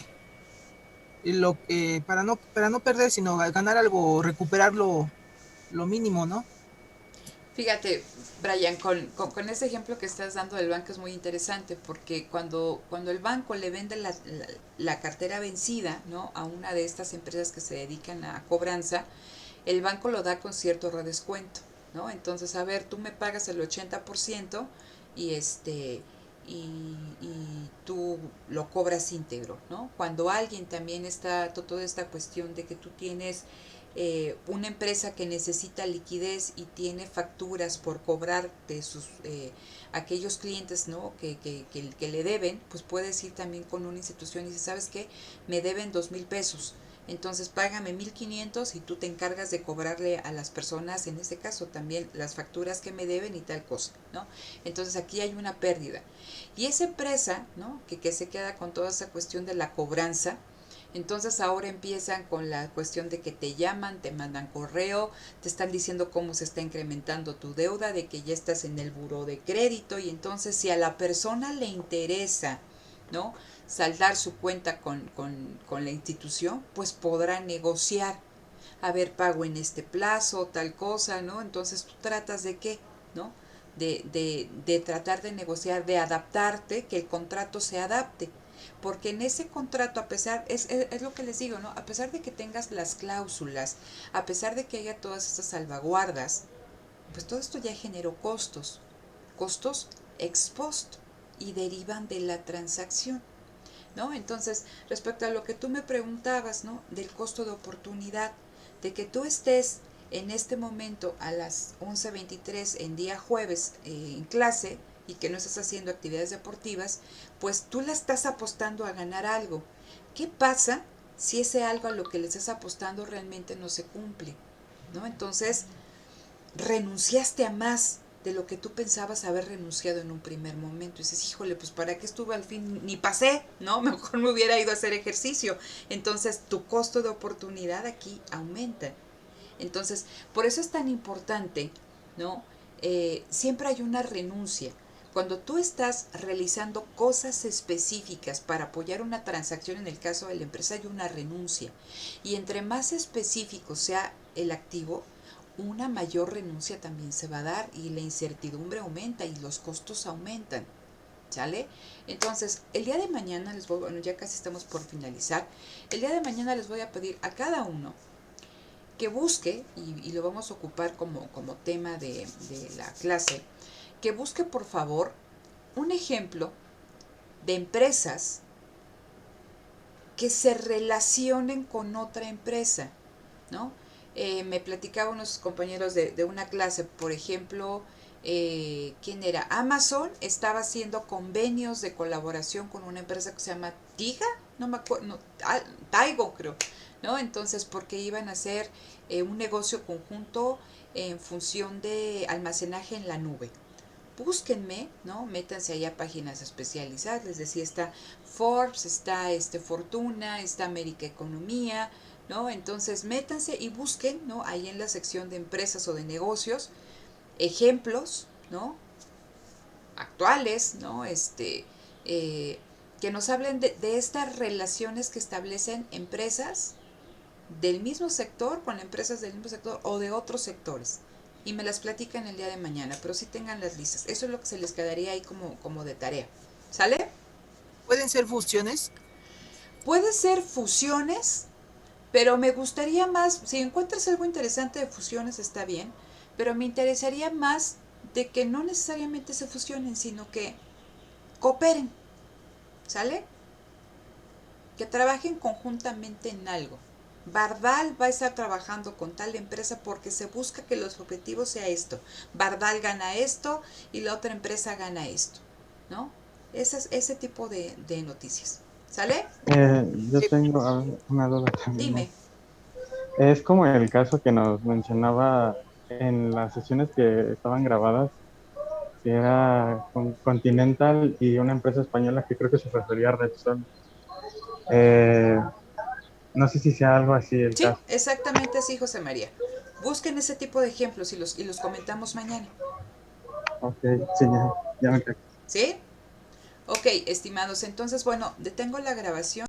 para no perder, sino ganar algo o recuperar lo mínimo, ¿no? Fíjate, Brian, con ese ejemplo que estás dando del banco es muy interesante porque cuando el banco le vende la cartera vencida, ¿no? A una de estas empresas que se dedican a cobranza, el banco lo da con cierto redescuento, ¿no? Entonces, a ver, tú me pagas el 80% y y tú lo cobras íntegro, ¿no? Cuando alguien también está, toda esta cuestión de que tú tienes una empresa que necesita liquidez y tiene facturas por cobrar de sus aquellos clientes, ¿no? que le deben, pues puedes ir también con una institución y dices, ¿sabes qué? Me deben 2,000 pesos. Entonces págame 1,500 y tú te encargas de cobrarle a las personas, en este caso también las facturas que me deben y tal cosa, ¿no? Entonces aquí hay una pérdida. Y esa empresa, ¿no? Que se queda con toda esa cuestión de la cobranza, entonces ahora empiezan con la cuestión de que te llaman, te mandan correo, te están diciendo cómo se está incrementando tu deuda, de que ya estás en el buró de crédito y entonces si a la persona le interesa, ¿no? Saldar su cuenta con la institución, pues podrá negociar. A ver, pago en este plazo, tal cosa, ¿no? Entonces tú tratas de qué, ¿no? De tratar de negociar, de adaptarte, que el contrato se adapte. Porque en ese contrato, a pesar, es lo que les digo, ¿no? A pesar de que tengas las cláusulas, a pesar de que haya todas estas salvaguardas, pues todo esto ya generó costos ex post y derivan de la transacción, ¿no? Entonces, respecto a lo que tú me preguntabas, ¿no? Del costo de oportunidad, de que tú estés en este momento a las 11:23 en día jueves en clase y que no estás haciendo actividades deportivas, pues tú la estás apostando a ganar algo. ¿Qué pasa si ese algo a lo que le estás apostando realmente no se cumple? ¿No? Entonces, renunciaste a más de lo que tú pensabas haber renunciado en un primer momento. Y dices, híjole, pues ¿para qué estuve al fin? Ni pasé, ¿no? Mejor me hubiera ido a hacer ejercicio. Entonces, tu costo de oportunidad aquí aumenta. Entonces, por eso es tan importante, ¿no? Siempre hay una renuncia. Cuando tú estás realizando cosas específicas para apoyar una transacción, en el caso de la empresa, hay una renuncia. Y entre más específico sea el activo, una mayor renuncia también se va a dar y la incertidumbre aumenta y los costos aumentan. ¿Sale? Entonces, el día de mañana les voy, bueno, ya casi estamos por finalizar, el día de mañana les voy a pedir a cada uno que busque, y lo vamos a ocupar como tema de la clase, que busque por favor un ejemplo de empresas que se relacionen con otra empresa, ¿no? Me platicaba unos compañeros de una clase, por ejemplo, ¿quién era? Amazon estaba haciendo convenios de colaboración con una empresa que se llama Tiga, no me acuerdo, no, Taigo creo, ¿no? Entonces, porque iban a hacer un negocio conjunto en función de almacenaje en la nube. Búsquenme, ¿no? Métanse ahí a páginas especializadas, les decía, está Forbes, está Fortuna, está América Economía, ¿no? Entonces métanse y busquen, ¿no? Ahí en la sección de empresas o de negocios, ejemplos, ¿no? Actuales, ¿no? Que nos hablen de estas relaciones que establecen empresas del mismo sector con empresas del mismo sector o de otros sectores. Y me las platican el día de mañana, pero sí tengan las listas. Eso es lo que se les quedaría ahí como de tarea. ¿Sale? ¿Pueden ser fusiones? Puede ser fusiones, pero me gustaría más, si encuentras algo interesante de fusiones está bien, pero me interesaría más de que no necesariamente se fusionen, sino que cooperen, ¿sale? Que trabajen conjuntamente en algo. Bardal va a estar trabajando con tal empresa porque se busca que los objetivos sea esto. Bardal gana esto y la otra empresa gana esto, ¿no? Ese tipo de noticias. ¿Sale? Yo tengo una duda también, ¿no? Dime. Es como el caso que nos mencionaba en las sesiones que estaban grabadas, que era con Continental y una empresa española que creo que se refería a Repsol. Eh, no sé si sea algo así el Sí, caso. exactamente así, José María. Busquen ese tipo de ejemplos y los comentamos mañana. Ok, sí, ya me quedé. ¿Sí? Ok, estimados, entonces, bueno, detengo la grabación.